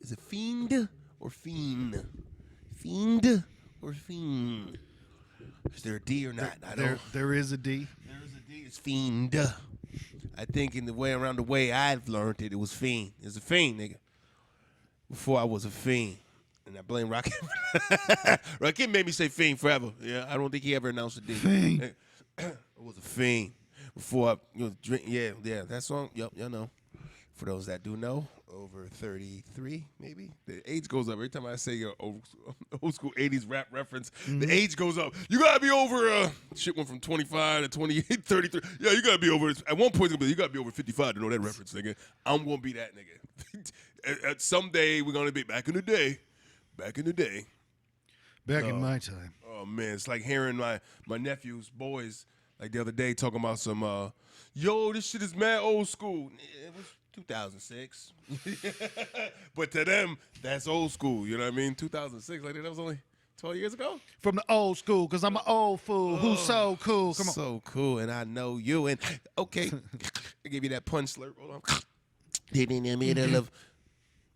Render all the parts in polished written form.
Is it fiend or fiend? Fiend or fiend? Is there a D or not? There is a D. There is a D. It's fiend. I think in the way around the way I've learned it, it was fiend. It's a fiend, nigga. Before I was a fiend. And I blame Rakim. Rakim made me say fiend forever. Yeah, I don't think he ever announced a D. Fiend. It was a fiend. Before I drink, yeah, that song. Yep, y'all know. For those that do know, over 33, maybe. The age goes up. Every time I say old school 80s rap reference, the age goes up. You got to be over, shit went from 25 to 28, 33. Yeah, you got to be over, at one point, you got to be over 55 to know that reference, nigga. I'm going to be that nigga. Someday, we're going to be back in the day. Back in my time. Oh, man, it's like hearing my nephew's boys, like the other day, talking about some, yo, this shit is mad old school. It was 2006. But to them, that's old school. You know what I mean? 2006. Like that was only 12 years ago. From the old school, because I'm an old fool who's so cool. Come on. So cool, and I know you. And okay, I gave you that punch slurp. Hold on. In the middle of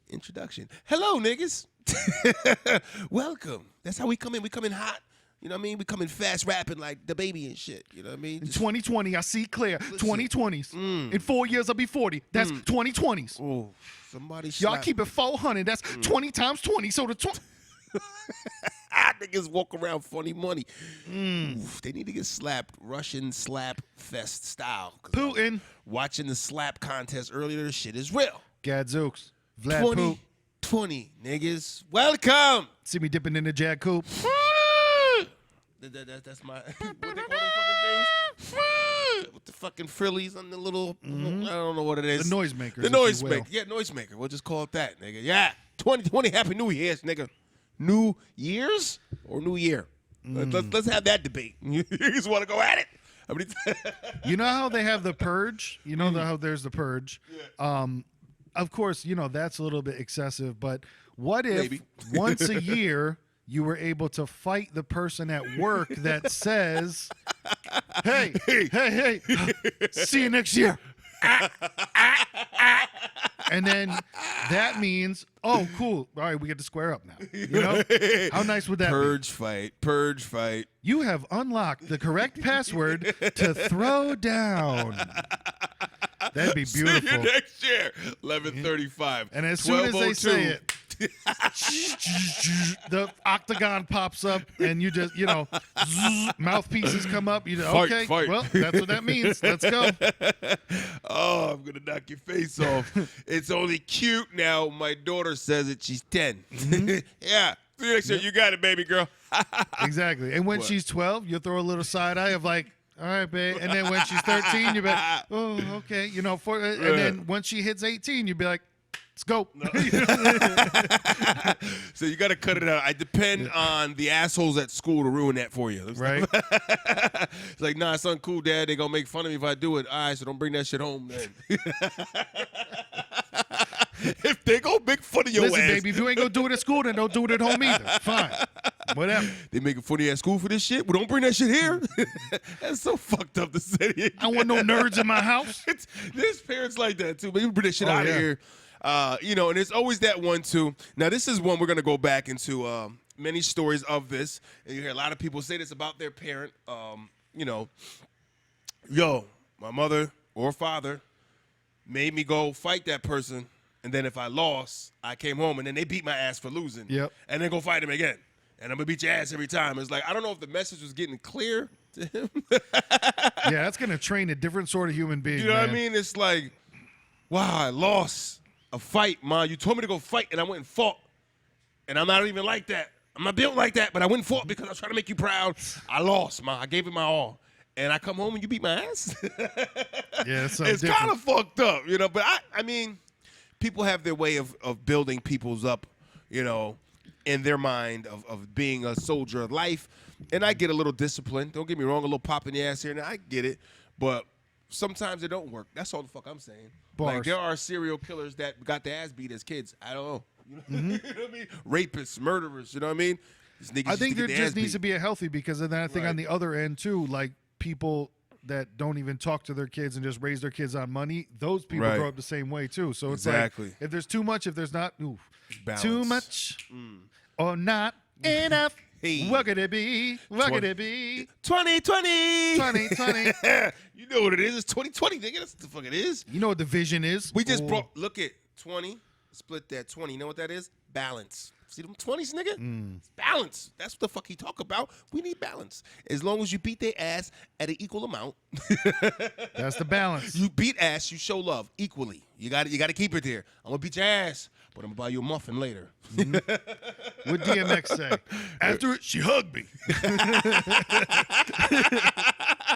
introduction. Hello, niggas. Welcome. That's how we come in. We come in hot. You know what I mean? We come in fast rapping like the baby and shit. You know what I mean? In 2020, I see clear. 2020s. In 4 years, I'll be 40. That's 2020s. Oh, somebody Y'all keep it 400. That's 20 times 20. So the 20. Niggas walk around funny money. Oof, they need to get slapped Russian slap fest style. Putin. Watching the slap contest earlier, this shit is real. Gadzooks. Vlad Poop. 20, niggas. Welcome. See me dipping in the Jag Coop. That's my, what they call them fucking things? With the fucking frillies on the little, I don't know what it is. The noisemaker. The noisemaker. Yeah, noisemaker. We'll just call it that, nigga. Yeah. 2020, Happy New Year's, nigga. New Year's or New Year? Let's have that debate. You just want to go at it? You know how they have the purge? You know how there's the purge? Yeah. Of course, you know, that's a little bit excessive, but what if once a year you were able to fight the person at work that says, hey, see you next year. And then that means, oh, cool. All right, we get to square up now. You know? How nice would that be? Purge fight. You have unlocked the correct password to throw down. That'd be beautiful. See you next year, 11:35. And as soon as they say it, the octagon pops up, and you just, you know, mouthpieces come up. You know, okay, well, that's what that means. Let's go. Oh, I'm gonna knock your face off. It's only cute now. My daughter says it. She's 10. Yeah. See you next year. You got it, baby girl. Exactly. And when she's 12, you'll throw a little side eye of like, all right, babe. And then when she's 13, you'll be like, oh, okay. You know, and then once she hits 18, you'll be like, let's go. No. So you got to cut it out. I depend on the assholes at school to ruin that for you. Right. It's like, nah, it's uncool, Dad. They going to make fun of me if I do it. All right, so don't bring that shit home then. If they go make fun of your Listen, ass. baby, if you ain't going to do it at school, then don't do it at home either. Fine. Whatever. They making fun of you at school for this shit? Well, don't bring that shit here. That's so fucked up to say. I don't want no nerds in my house. There's parents like that, too. But you bring that shit out of here. You know, and there's always that one, too. Now, this is one we're going to go back into many stories of this. And you hear a lot of people say this about their parent. You know, yo, my mother or father made me go fight that person. And then if I lost, I came home, and then they beat my ass for losing. Yep. And then go fight him again. And I'm going to beat your ass every time. It's like, I don't know if the message was getting clear to him. Yeah, that's going to train a different sort of human being, You know what I mean? It's like, wow, I lost a fight, Ma. You told me to go fight, and I went and fought. And I'm not even like that. I'm not built like that, but I went and fought because I was trying to make you proud. I lost, Ma. I gave it my all. And I come home and you beat my ass? Yeah, it's kind of fucked up, you know? But, I mean, people have their way of building people's up, you know, in their mind of being a soldier of life. And I get a little discipline. Don't get me wrong, a little pop in the ass here and there. I get it. But sometimes it don't work. That's all the fuck I'm saying. Bars. Like, there are serial killers that got their ass beat as kids. I don't know. You know what I mean? Rapists, murderers, you know what I mean? I think there just needs to be a healthy, because then I think on the other end, too, like, people that don't even talk to their kids and just raise their kids on money, those people Right. grow up the same way too. So it's Exactly. like if there's too much, if there's not Balance. too much or not enough, Hey. what could it be? What could it be? 2020. 2020. You know what it is. It's 2020, nigga. That's what the fuck it is. You know what the vision is? We just brought, look at 20, split that 20. You know what that is? Balance. See them 20s, nigga? It's balance. That's what the fuck he talk about. We need balance. As long as you beat their ass at an equal amount. That's the balance. You beat ass, you show love equally. You got to keep it there. I'm going to beat your ass, but I'm going to buy you a muffin later. What DMX say? After it, she hugged me.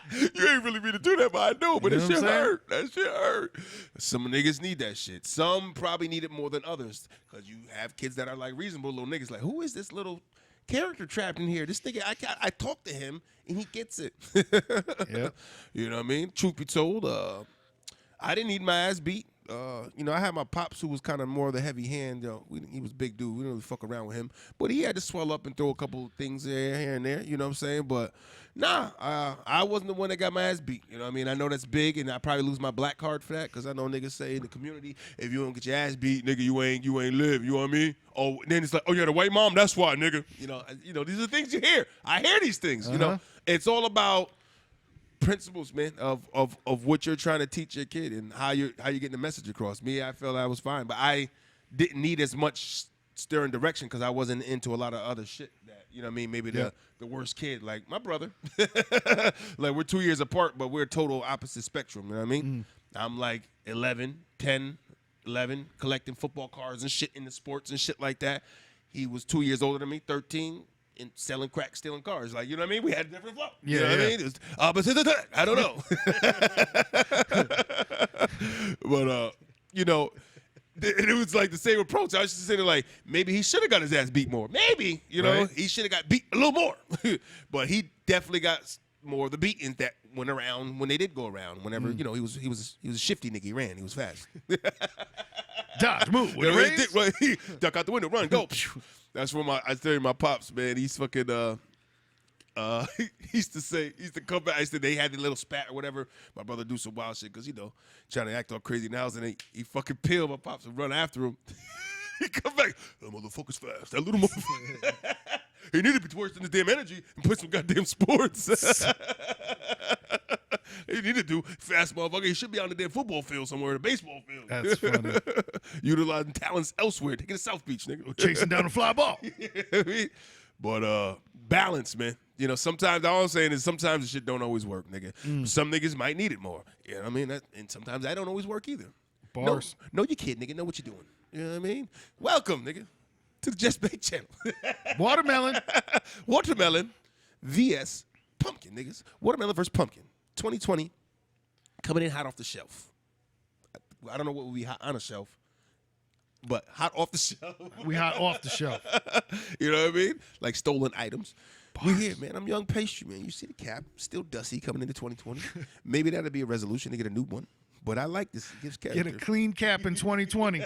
You ain't really mean to do that, but I know. But You that know shit what I'm saying? hurt. That shit hurt. Some niggas need that shit. Some probably need it more than others because you have kids that are like reasonable little niggas. Like, who is this little character trapped in here? This nigga, I talk to him and he gets it. Yeah. You know what I mean? Truth be told, I didn't need my ass beat. You know, I had my pops who was kind of more of the heavy hand. You know, he was a big dude. We didn't really fuck around with him. But he had to swell up and throw a couple things here and there. You know what I'm saying? But nah, I wasn't the one that got my ass beat. You know what I mean? I know that's big, and I probably lose my black card for that because I know niggas say in the community, if you don't get your ass beat, nigga, you ain't live. You know what I mean? Oh, then it's like, oh, you had a white mom. That's why, nigga. You know, these are things you hear. I hear these things. You know, it's all about principles, man, of what you're trying to teach your kid and how you're getting the message across. Me, I felt I was fine, but I didn't need as much steering direction because I wasn't into a lot of other shit that, you know what I mean, maybe the worst kid, like my brother. Like, we're 2 years apart, but we're total opposite spectrum, you know what I mean? I'm like 11, collecting football cards and shit in the sports and shit like that. He was 2 years older than me, 13, and selling crack, stealing cars. Like, you know what I mean? We had a different flow. You know what I mean? It was opposite. I don't know. But, you know, it was like the same approach. I was just saying, like, maybe he should have got his ass beat more. Maybe, you know, he should have got beat a little more. But he definitely got more of the beatings that went around when they did go around. Whenever, you know, he was a shifty nigga. He ran. He was fast. Dodge, move. You know, he duck out the window, run, go. That's where I tell you, my pops, man, he's fucking, he used to come back, they had the little spat or whatever. My brother do some wild shit because, you know, trying to act all crazy in the house, and he fucking peeled my pops and run after him. He come back, that motherfucker's fast. That little motherfucker. He needed to be wasting his damn energy and play some goddamn sports. He need to do fast motherfucker. He should be on the damn football field somewhere, the baseball field. That's funny. Utilizing talents elsewhere. Taking to South Beach, nigga. Chasing down a fly ball. You know what I mean? But balance, man. You know, sometimes all I'm saying is sometimes the shit don't always work, nigga. Some niggas might need it more. You know what I mean? And sometimes that don't always work either. Bars. Know your kid, nigga. Know what you're doing. You know what I mean? Welcome, nigga, to the Just Bake channel. Watermelon. Watermelon vs. Pumpkin, niggas. Watermelon versus pumpkin. 2020 coming in hot off the shelf. I don't know what would be hot on a shelf, but hot off the shelf. We hot off the shelf. You know what I mean? Like stolen items. We here, man. I'm young pastry, man. You see the cap, still dusty coming into 2020. Maybe that'll be a resolution to get a new one. But I like this. It gives character. Get a clean cap in 2020.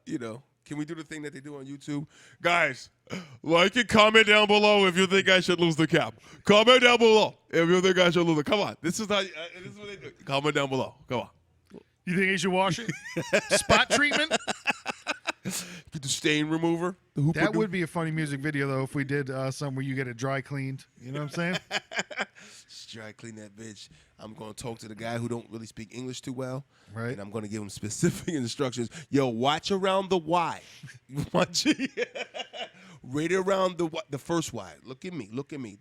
You know, can we do the thing that they do on YouTube? Guys, like and comment down below if you think I should lose the cap. Comment down below if you think I should lose it. Come on. This is what they do. Comment down below. Come on. You think he should wash it? Spot treatment? Get the stain remover. The Hooper That would be a funny music video, though, if we did some where you get it dry cleaned. You know what I'm saying? Just dry clean that bitch. I'm going to talk to the guy who don't really speak English too well. Right. And I'm going to give him specific instructions. Yo, watch around the Y. Watch it. Right around the first Y. Look at me.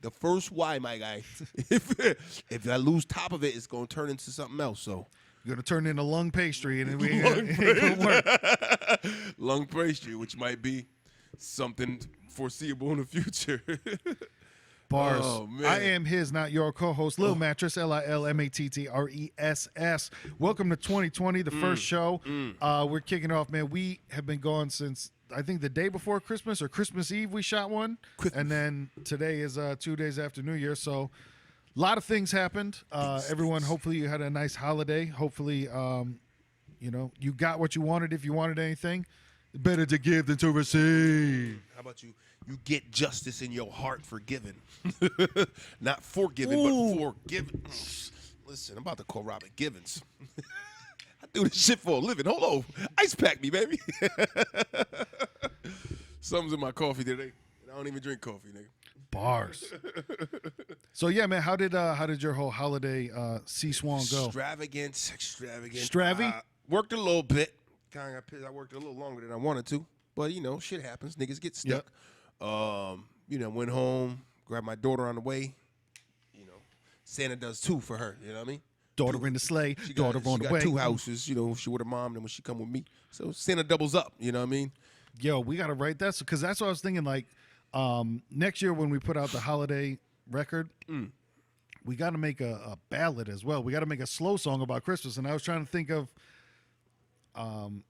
The first Y, my guy. If I lose top of it, it's going to turn into something else. So You're going to turn into lung pastry, and it ain't going to work. lung pastry, which might be something foreseeable in the future. Bars. Oh, man. I am his, not your co-host, Lil Mattress, LILMATTRESS. Welcome to 2020, the first show. We're kicking off, man. We have been gone since, I think, the day before Christmas or Christmas Eve we shot one. And then today is 2 days after New Year. So a lot of things happened. Everyone, hopefully you had a nice holiday. Hopefully, you know, you got what you wanted if you wanted anything. Better to give than to receive. How about you? You get justice in your heart for giving. Not forgiving, Ooh. but forgiving. Listen, I'm about to call Robert Givens. I do this shit for a living. Hold on. Ice pack me, baby. Something's in my coffee today. I don't even drink coffee, nigga. Bars. So yeah, man, how did your whole holiday C-Swan go? Extravagant. Stravy? Worked a little bit. Kind of got pissed. I worked a little longer than I wanted to. But, you know, shit happens. Niggas get stuck. Yep. Went home, grabbed my daughter on the way. You know, Santa does too for her. You know what I mean? Daughter in the sleigh, daughter on the way. She got two houses. You know, she with her mom, and when she come with me. So Santa doubles up. You know what I mean? Yo, we got to write that because that's what I was thinking. Like next year when we put out the holiday record, we got to make a ballad as well. We got to make a slow song about Christmas. And I was trying to think of an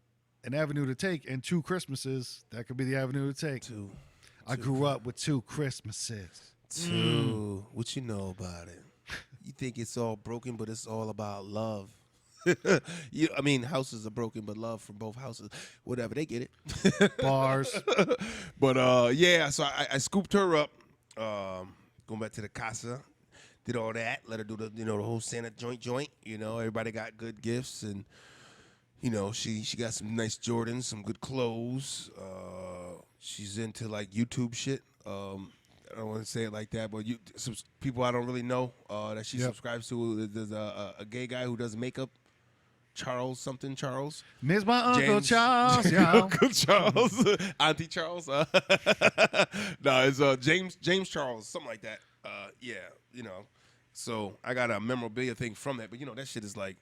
avenue to take, and 2 Christmases. That could be the avenue to take. I grew up with 2 Christmases. 2. What you know about it? You think it's all broken, but it's all about love. Houses are broken, but love from both houses. Whatever, they get it. Bars. But yeah, so I scooped her up. Going back to the casa, did all that. Let her do the whole Santa joint. You know, everybody got good gifts, and you know she got some nice Jordans, some good clothes. She's into like YouTube shit. I don't want to say it like that, but some people I don't really know that she subscribes to. There's a gay guy who does makeup. Charles. Miss my Uncle James, Charles, y'all. Uncle Charles, Auntie Charles. No, it's James Charles, something like that. Yeah, you know. So I got a memorabilia thing from that, but you know that shit is like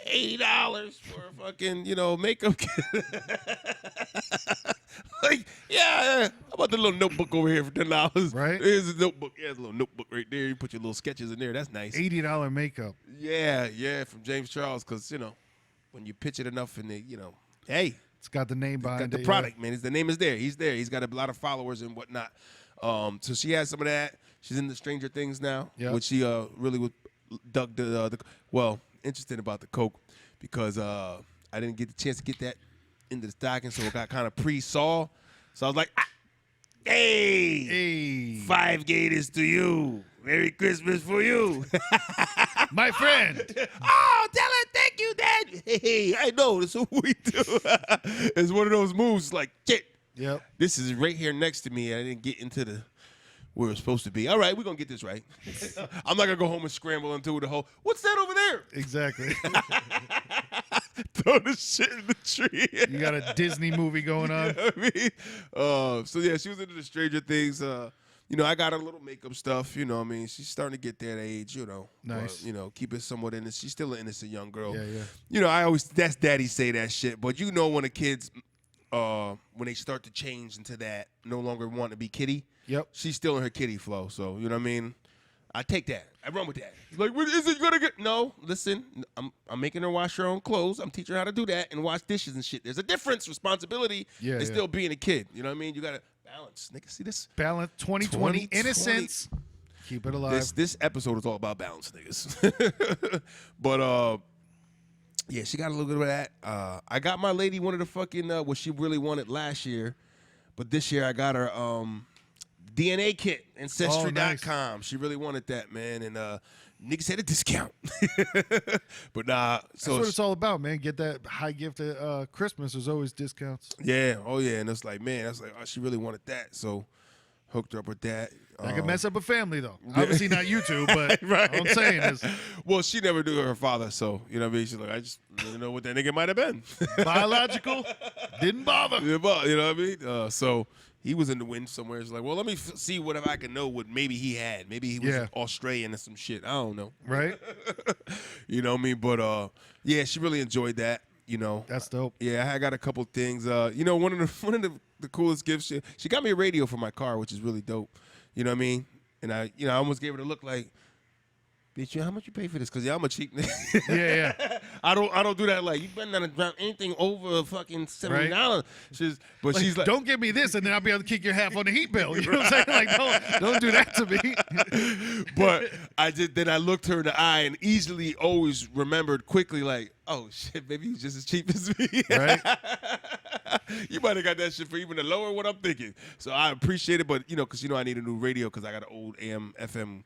$80 for a fucking makeup kit. Like how about the little notebook over here for $10? Right. Here's a notebook. Yeah, there's a little notebook right there. You put your little sketches in there. That's nice. $80 makeup. Yeah, from James Charles, because when you pitch it enough and hey, it's got the name behind got the product, man. The name is there. He's there. He's got a lot of followers and whatnot. So she has some of that. She's in the Stranger Things now, which she really dug interested about the Coke because I didn't get the chance to get that into the stocking, so it got kind of pre-saw. So I was like, hey, 5 gators to you. Merry Christmas for you. My friend. Oh, tell her thank you, Dad. Hey, I know. That's what we do. It's one of those moves like, shit. Yep. This is right here next to me. I didn't get into where it's supposed to be. All right, we're going to get this right. I'm not going to go home and scramble into the whole, what's that over there? Exactly. Throw the shit in the tree. You got a Disney movie going on. You know what I mean? So yeah, she was into the Stranger Things. I got her little makeup stuff. You know what I mean? She's starting to get that age, Nice. But, keep it somewhat innocent. She's still an innocent young girl. Yeah. I always, that's daddy say that shit. But when the kids, when they start to change into that, no longer want to be kitty. Yep. She's still in her kitty flow. So, you know what I mean? I take that. I run with that. Like, what is it gonna get? No, listen. I'm making her wash her own clothes. I'm teaching her how to do that and wash dishes and shit. There's a difference, responsibility, and still being a kid. You know what I meon? You gotta balance. Nigga, see this? Balance 2020 innocence. Keep it alive. This episode is all about balance, niggas. But yeah, she got a little bit of that. I got my lady one of the fucking what she really wanted last year, but this year I got her DNA kit, Ancestry.com. Nice. She really wanted that, man. And niggas had a discount. But nah. So that's what it's all about, man. Get that high gift at Christmas. There's always discounts. Yeah. Oh, yeah. And it's like, man, she really wanted that. So hooked her up with that. That could mess up a family, though. Obviously not you two, but right. All I'm saying is. Well, she never knew her father, so, you know what I mean? She's like, I just didn't know what that nigga might have been. Biological. Didn't bother. You know what I mean? So he was in the wind somewhere. It's like, well, let me see whatever I can know what maybe he had. Maybe he was Australian or some shit. I don't know. Right? You know what I mean? But, yeah, she really enjoyed that. That's dope. Yeah, I got a couple things. One of the coolest gifts. She got me a radio for my car, which is really dope. You know what I mean? And I almost gave her the look like, bitch, how much you pay for this? Because I'm a cheap nigga. Yeah. I don't do that. Like, you better not drop anything over fucking $70. Right. But she's like, don't give me this, and then I'll be able to kick your half on the heat bill. You know what I'm saying? Like, don't do that to me. But then I looked her in the eye and easily always remembered quickly, like, oh shit, baby, you just as cheap as me. Right. You might have got that shit for even the lower what I'm thinking. So I appreciate it, but because I need a new radio because I got an old AM FM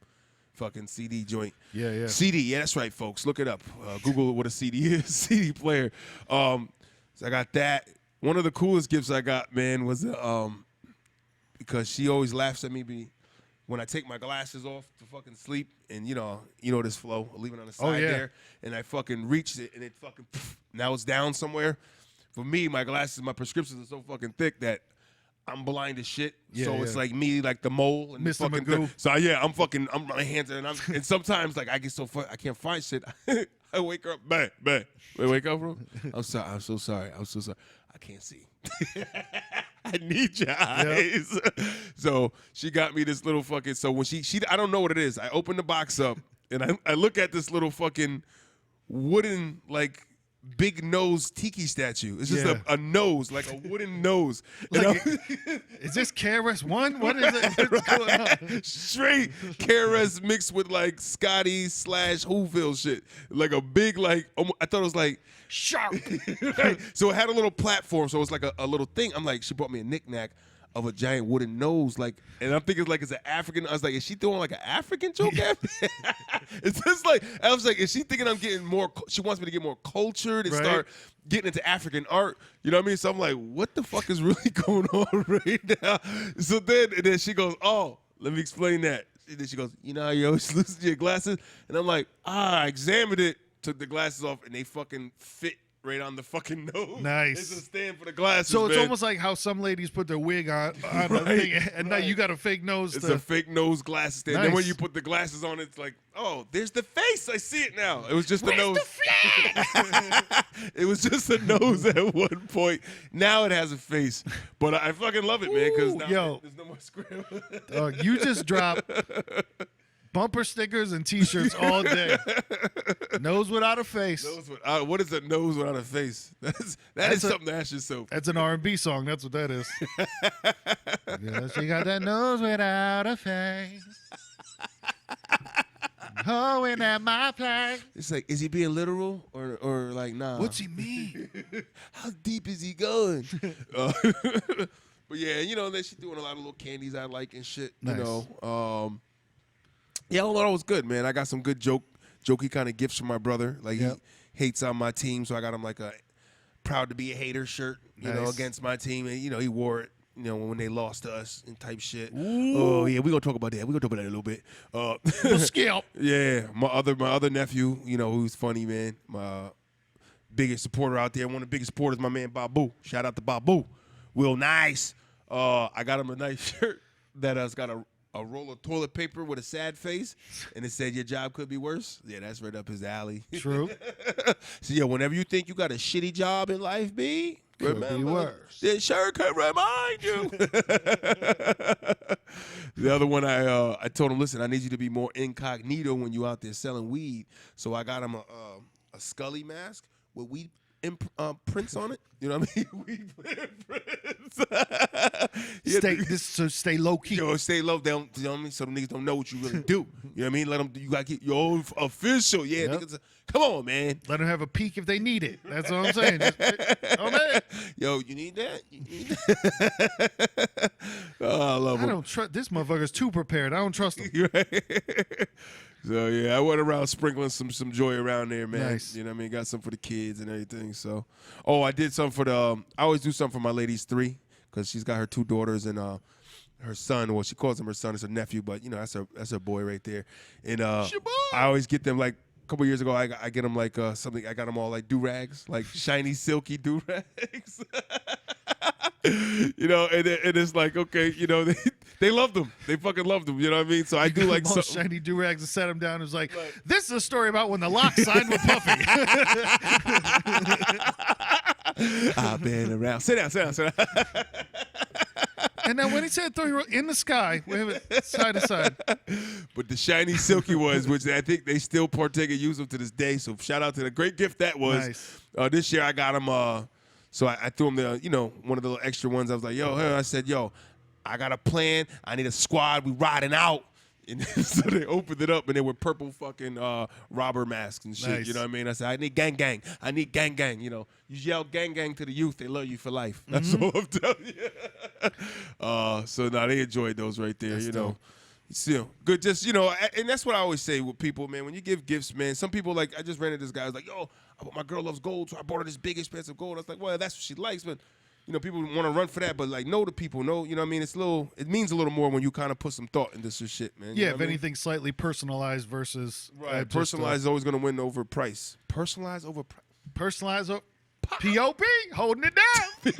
fucking CD joint. Yeah. CD, yeah, that's right, folks. Look it up. Google what a CD is. CD player. So I got that. One of the coolest gifts I got, man, was because she always laughs at me when I take my glasses off to fucking sleep, and you know this flow, I leave it on the side there, and I fucking reach it, and it fucking now it's down somewhere. For me, my prescriptions are so fucking thick that I'm blind as shit. It's like me, like the mole and Mr. the fucking Magoo. So I'm my hands and sometimes like I get so I can't find shit. I wake up, bang. Wake up, bro. I'm so sorry. I can't see. I need your eyes. Yep. So she got me this little fucking. So when she I don't know what it is. I open the box up and I look at this little fucking wooden like big nose tiki statue. It's just a nose, like a wooden nose. Like, is this KRS-One? What is it? What's going on? Straight KRS mixed with like Scotty / Whoville shit. Like a big like. I thought it was like shark. Right? So it had a little platform. So it was like a little thing. I'm like, she brought me a knickknack of a giant wooden nose, like, and I'm thinking like it's an African. I was like, is she throwing like an African joke at me? It's just like I was like, is she thinking I'm getting more? She wants me to get more cultured and start getting into African art. You know what I mean? So I'm like, what the fuck is really going on right now? So then she goes, oh, let me explain that. And then she goes, you know how you always lose your glasses? And I'm like, I examined it, took the glasses off, and they fucking fit right on the fucking nose. Nice. It's a stand for the glasses. So it's man. almost like how some ladies put their wig on a thing, and now you got a fake nose. It's a fake nose glasses stand. Nice. Then when you put the glasses on, it's like, oh, there's the face. I see it now. It was just the nose. It was just the nose at one point. Now it has a face. But I fucking love it, man, because now there's no more scramble. You just dropped bumper stickers and T-shirts all day. Nose without a face. What is a nose without a face? That is something to ask yourself. That's an R&B song. That's what that is. Yeah, she got that nose without a face. Hoeing at my place. It's like, is he being literal or like, nah? What's he mean? How deep is he going? But yeah, then she's doing a lot of little candies I like and shit. Nice. Yeah, all in all, it was good, man. I got some good jokey kind of gifts from my brother. Like, he hates on my team, so I got him like a proud to be a hater shirt, you know, against my team. And, he wore it, when they lost to us and type shit. Ooh. Oh, yeah, we're going to talk about that. We're going to talk about that a little bit. Scalp. Yeah, my other nephew, who's funny, man. My biggest supporter out there, one of the biggest supporters, my man Babu. Shout out to Babu. Will Nice. I got him a nice shirt that has got a roll of toilet paper with a sad face, and it said, your job could be worse. Yeah, that's right up his alley. True. So, whenever you think you got a shitty job in life, remember, be worse. This shirt could remind you. The other one, I told him, listen, I need you to be more incognito when you out there selling weed. So I got him a Scully mask with weed prints on it. You know what I mean? Weed prints. Stay low key. Stay low. They don't, you know what I mean? So the niggas don't know what you really do. You know what I mean? Let them. You gotta get your own official. Yeah, niggas. Come on, man. Let them have a peek if they need it. That's what I'm saying. Man. Yo, you need that? You need that? Oh, I love him. I don't trust this motherfucker's too prepared. I don't trust him. So yeah, I went around sprinkling some joy around there, man. Nice. You know what I mean? Got some for the kids and everything. So, I did something for I always do something for my lady's 3 because she's got her 2 daughters and her son. Well, she calls him her son. It's her nephew, but that's her boy right there. And I always get them like. A couple years ago, I get them like something. I got them all like do-rags, like shiny, silky do-rags. And it's like, okay, they loved them. They fucking loved them. You know what I mean? So I do like some shiny do-rags and set them down. It was like, this is a story about when the Lock signed with Puffy. I've been around. Sit down. And then when he said throw you in the sky, wave it side to side. But the shiny silky ones, which I think they still partake and use them to this day. So shout out to the great gift that was. Nice. This year I got them. So I threw them one of the little extra ones. I was like, I said, I got a plan. I need a squad. We riding out. And so they opened it up, and they were purple fucking robber masks and shit. Nice. You know what I mean? I said, I need gang gang. I need gang gang. You know, you yell gang gang to the youth, they love you for life. That's all I'm telling you. So no, they enjoyed those right there. That's you know. dope. Still good, just and that's what I always say with people, man. When you give gifts, man, some people like I just ran into this guy. I was like, "Yo, my girl loves gold, so I bought her this big expensive gold." I was like, "Well, that's what she likes," but people want to run for that. But like, know the people, know, you know what I mean? It means a little more when you kind of put some thought into this shit, man. Yeah, you know if anything, slightly personalized versus right. Personalized is always gonna win over price. Personalized over price. Personalized. POP holding it down.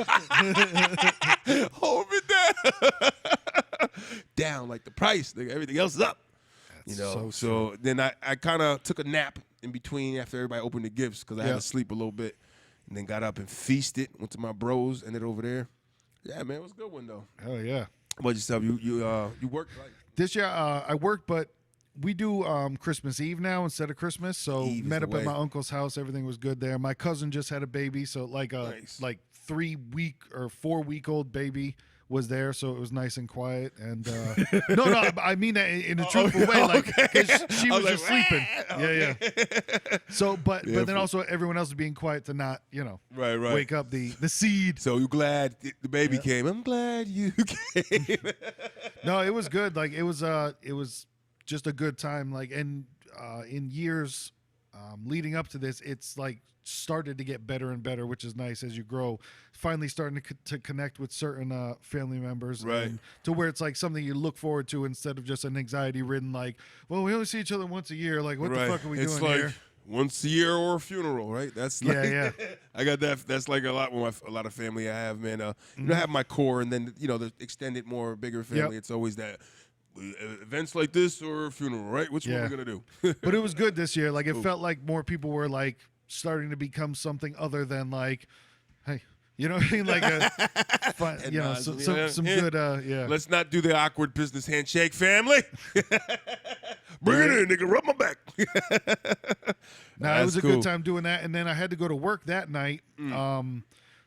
Hold it down. Down like the price, nigga. Everything else is up. So then I kind of took a nap in between after everybody opened the gifts because I had to sleep a little bit, and then got up and feasted. Went to my bros, ended over there. Yeah, man, it was a good one though. Hell yeah. How about yourself? You worked right? This year I worked, but we do Christmas Eve now instead of Christmas. So met up at my uncle's house. Everything was good there. My cousin just had a baby, so like a Nice. 3-week or 4-week-old baby was there, so it was nice and quiet. And no, I mean that in a truthful way, like 'cause she was just sleeping. Yeah. So, but then also everyone else was being quiet to not, Right. wake up the seed. So you glad the baby came? I'm glad you came. No, it was good. Like it was just a good time. Like and in years leading up to this, it's like started to get better and better, which is nice as you grow. Finally starting to connect with certain family members, right? And to where it's like something you look forward to instead of just an anxiety-ridden, like, well, we only see each other once a year. Like, what the fuck are we doing like here? Once a year or a funeral, right? That's like, yeah. I got that. That's like a lot with a lot of family I have, man. I have my core, and then the extended, more bigger family. It's always that. Events like this or a funeral, right? Which one are we gonna do? But it was good this year. Like it felt like more people were like starting to become something other than like, hey, you know what I mean? Like a fun, some good, yeah. Let's not do the awkward business handshake, family. Bring it in, nigga. Rub my back. It was a good time doing that, and then I had to go to work that night.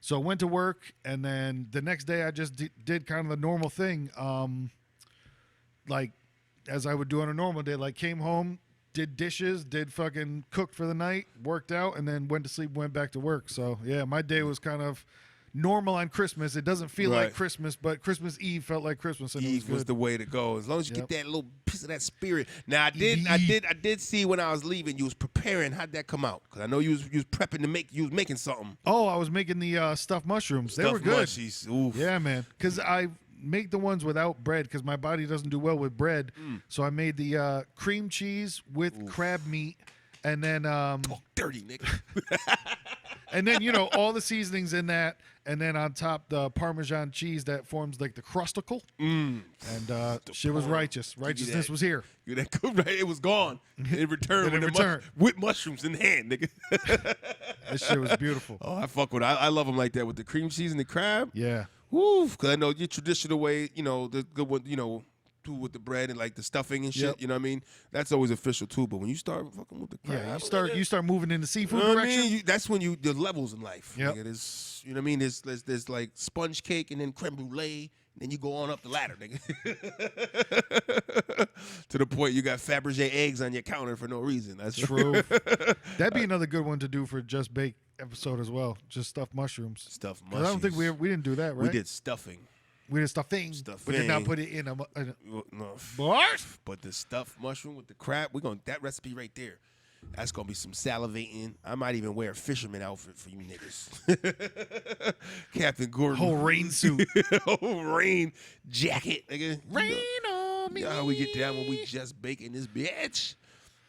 So I went to work, and then the next day I just did kind of the normal thing. Like as I would do on a normal day, like came home, did dishes, did fucking cook for the night, worked out, and then went to sleep, went back to work. So yeah, my day was kind of normal on Christmas. It doesn't feel like Christmas, but Christmas Eve felt like Christmas. And Eve was the way to go. As long as you get that little piece of that spirit. Now I did see when I was leaving, you was preparing. How'd that come out? Because I know you was prepping to you was making something. Oh, I was making the stuffed mushrooms. They were good. Mushies. Oof. Yeah, man. Because I make the ones without bread because my body doesn't do well with bread. So I made the cream cheese with crab meat, and then talk dirty, nigga. and then all the seasonings in that, and then on top the Parmesan cheese that forms like the crusticle. And shit was righteous. Righteousness was here. It was gone in return. With mushrooms in hand, nigga. That shit was beautiful. Oh, I fuck with it. I love them like that with the cream cheese and the crab. Yeah. Woo, because I know your traditional way, the good one, do with the bread and like the stuffing and shit. You know what I mean? That's always official too. But when you start fucking with the crab, you start moving into seafood direction. That's when the levels in life. Yep. There's, you know what I mean? There's like sponge cake and then creme brulee. Then you go on up the ladder, nigga. To the point you got Fabergé eggs on your counter for no reason. That's true. That'd be another good one to do for Just Bake episode as well. Just stuffed mushrooms. Stuffed mushrooms. I don't think we didn't do that, right? We did stuffing. We did stuffing. We did not put it in a no. What? But the stuffed mushroom with the crab, that recipe right there. That's gonna be some salivating. I might even wear a fisherman outfit for you niggas. Captain Gordon. Whole rain suit. Whole rain jacket, nigga. Rain on me. You know how we get down when we just baking this bitch.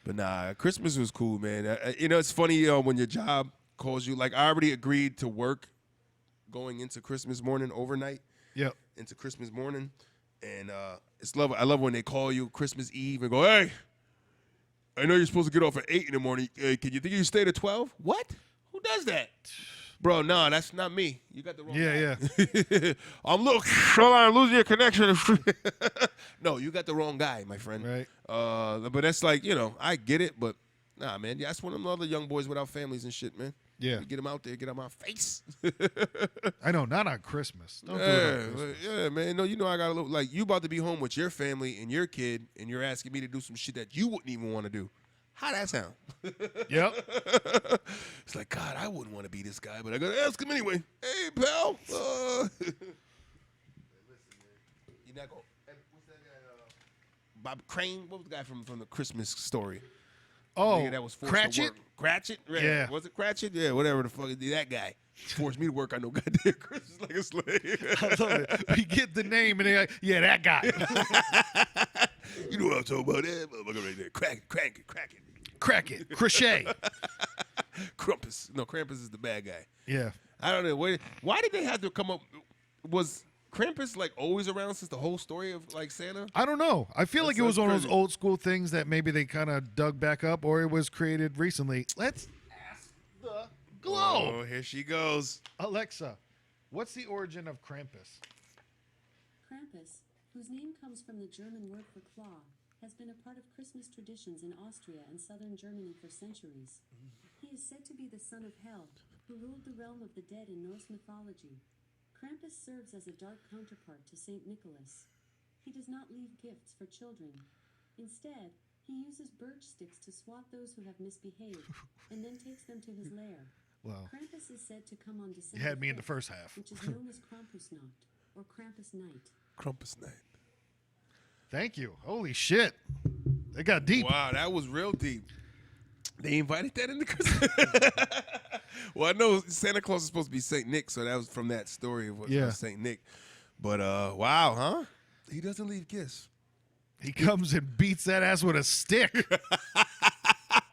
But nah, Christmas was cool, man. It's funny when your job calls you. Like I already agreed to work going into Christmas morning overnight. Yep. Into Christmas morning, and I love when they call you Christmas Eve and go, hey, I know you're supposed to get off at 8 in the morning. Can you think you can stay to 12? What? Who does that? Bro, no, that's not me. You got the wrong guy. Yeah. I'm losing your connection. No, you got the wrong guy, my friend. Right. But that's like, I get it, but nah, man. That's one of them other young boys without families and shit, man. Yeah. Get him out there, get out my face. I know, not on Christmas. Don't do it on Christmas. Yeah, man. No, you know I got a little, like, you about to be home with your family and your kid, and you're asking me to do some shit that you wouldn't even want to do. How that sound? Yep. It's like, God, I wouldn't want to be this guy, but I got to ask him anyway. Hey, pal. Listen, man. You're not going to, what's that guy? Bob Crane? What was the guy from the Christmas Story? Oh, That was forced Cratchit? to work. Cratchit? Yeah. Was it Cratchit? Yeah, whatever the fuck. That guy forced me to work on no goddamn Christmas like a slave. I love it. We get the name and they're like, yeah, that guy. You know what I'm talking about? That motherfucker right there. Crack it. Crack it. Crochet. Krampus. No, Krampus is the bad guy. Yeah. I don't know. Why did they have to come up? Was Krampus like always around since the whole story of like Santa? I don't know. I feel like it was one of those crazy. old school things that maybe they kind of dug back up or it was created recently. Let's ask the globe. Oh, here she goes. Alexa, what's the origin of Krampus? Krampus, whose name comes from the German word for claw, has been a part of Christmas traditions in Austria and southern Germany for centuries. He is said to be the son of Hel, who ruled the realm of the dead in Norse mythology. Krampus serves as a dark counterpart to Saint Nicholas. He does not leave gifts for children. Instead, he uses birch sticks to swat those who have misbehaved, and then takes them to his lair. Wow. Krampus is said to come on December You had me in the 5th, first half. which is known as Krampusnacht, or Krampus Night. Krampus night. Thank you. Holy shit. They got deep. Wow, that was real deep. They invited that in the Christmas. Well, I know Santa Claus is supposed to be Saint Nick, so that was from that story of what Saint Nick. But wow, huh? He doesn't leave gifts. He comes and beats that ass with a stick.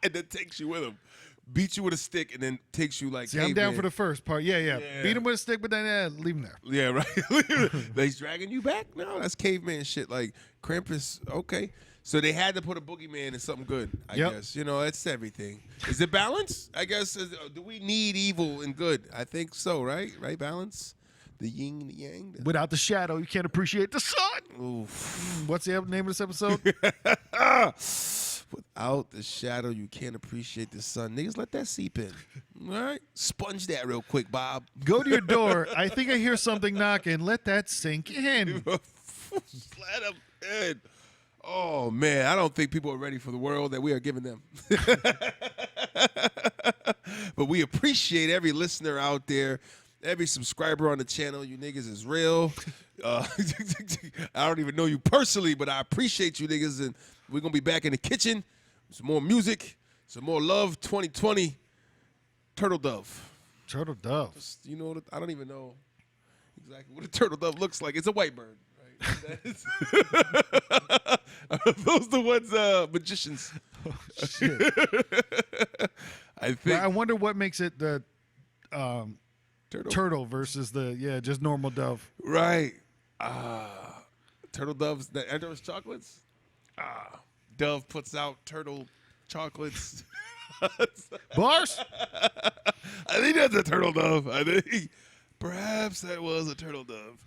And then takes you with him. Beats you with a stick and then takes you like, See, hey, I'm down man. for the first part. Yeah. Yeah. Beat him with a stick, but then leave him there. Yeah, right. He's dragging you back? No, that's caveman shit. Like, Krampus, okay. So they had to put a boogeyman in something good, I guess. You know, that's everything. Is it balance? I guess. Do we need evil and good? I think so, right? Right, balance? The yin and the yang? Without the shadow, you can't appreciate the sun. Oof. What's the name of this episode? Without the shadow, you can't appreciate the sun. Niggas, let that seep in. All right? Sponge that real quick, Bob. Go to your door. I think I hear something knocking. Let that sink in. Let them in. Oh, man. I don't think people are ready for the world that we are giving them. But we appreciate every listener out there, every subscriber on the channel. You niggas is real. I don't even know you personally, but I appreciate you niggas. And we're going to be back in the kitchen. Some more music, some more love. 2020. Turtle Dove. Turtle dove. You know, I don't even know exactly what a turtle dove looks like. It's a white bird, right? Those the ones magicians. Oh, shit. I think. I wonder what makes it the Turtle. turtle versus the, just normal dove. Right. Turtle doves. Are those chocolates? Dove puts out turtle chocolates. Bars? I think that's a turtle dove. I think perhaps that was a turtle dove.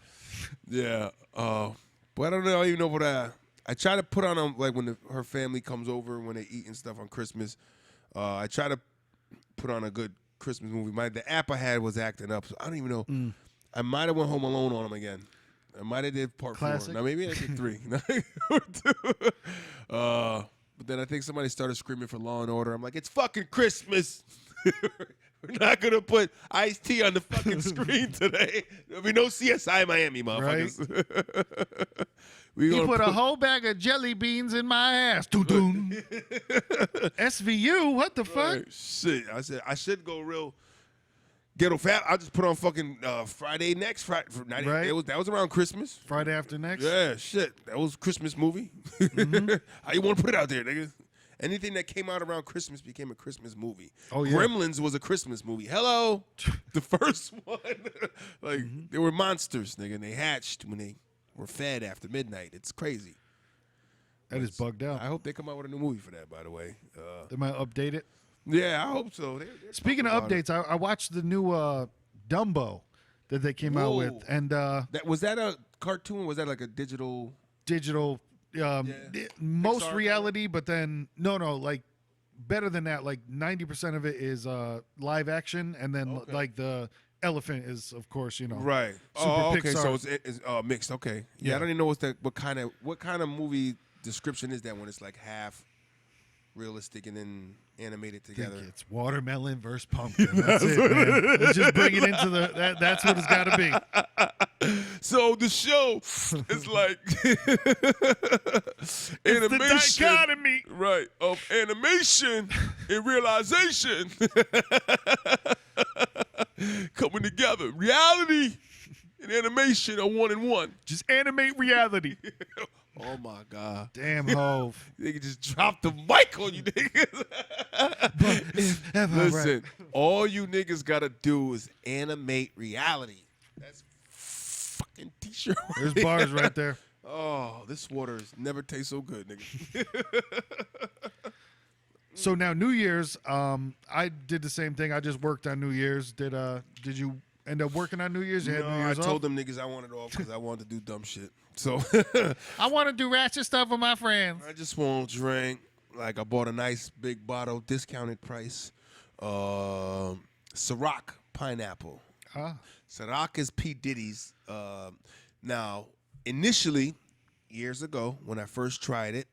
Yeah. But I don't know. I don't even know what I try to put on them like when her family comes over when they eat and stuff on Christmas. I try to put on a good Christmas movie. The app I had was acting up, so I don't even know. I might have went Home Alone on them again. I might have did part Classic. 4. Now maybe I did 3. But then I think somebody started screaming for Law and Order. I'm like, it's fucking Christmas. We're not gonna put Ice-T on the fucking screen today. There'll be no CSI Miami, motherfuckers. You put a whole bag of jelly beans in my ass. Doo-doo. SVU? What the fuck? Shit. I said I should go real ghetto fat. I'll just put on fucking Friday next Friday. Right. That was around Christmas. Friday after next? Yeah, shit. That was a Christmas movie. How you want to put it out there, nigga? Anything that came out around Christmas became a Christmas movie. Oh, yeah. Gremlins was a Christmas movie. Hello? The first one. They were monsters, nigga, and they hatched when they were fed after midnight. It's crazy. That is bugged out. I hope they come out with a new movie for that, by the way. They might update it. Yeah, I hope so. They're Speaking of talking updates, I watched the new Dumbo that they came out with. Whoa. And was that a cartoon? Was that like a digital? digital, most Pixar reality, but then, no, like better than that. Like 90% of it is live action, and then like the elephant is, of course, Right. Super Okay. Pixar. So it's mixed. Okay. Yeah, I don't even know what kind of movie description is that when it's like half realistic and then animated together. It's watermelon versus pumpkin. That's it, man. Let's just bring it into that's what it's got to be. So the show is like animation, the dichotomy, right, of animation and realization coming together. Reality and animation are one in one. Just animate reality. Oh my God. Damn Hove. Nigga just dropped the mic on you niggas. But if ever Listen, all you niggas gotta do is animate reality. That's fucking t-shirt. There's bars right there. Oh, this water never tastes so good, nigga. So now New Year's, I did the same thing. I just worked on New Year's. Did you end up working on New Year's? You had New Year's I told off? them niggas I wanted off because I wanted to do dumb shit. So I want to do ratchet stuff with my friends. I just won't drink. Like I bought a nice big bottle, discounted price. Ciroc pineapple. Ciroc is P. Diddy's. Now, initially, years ago, when I first tried it,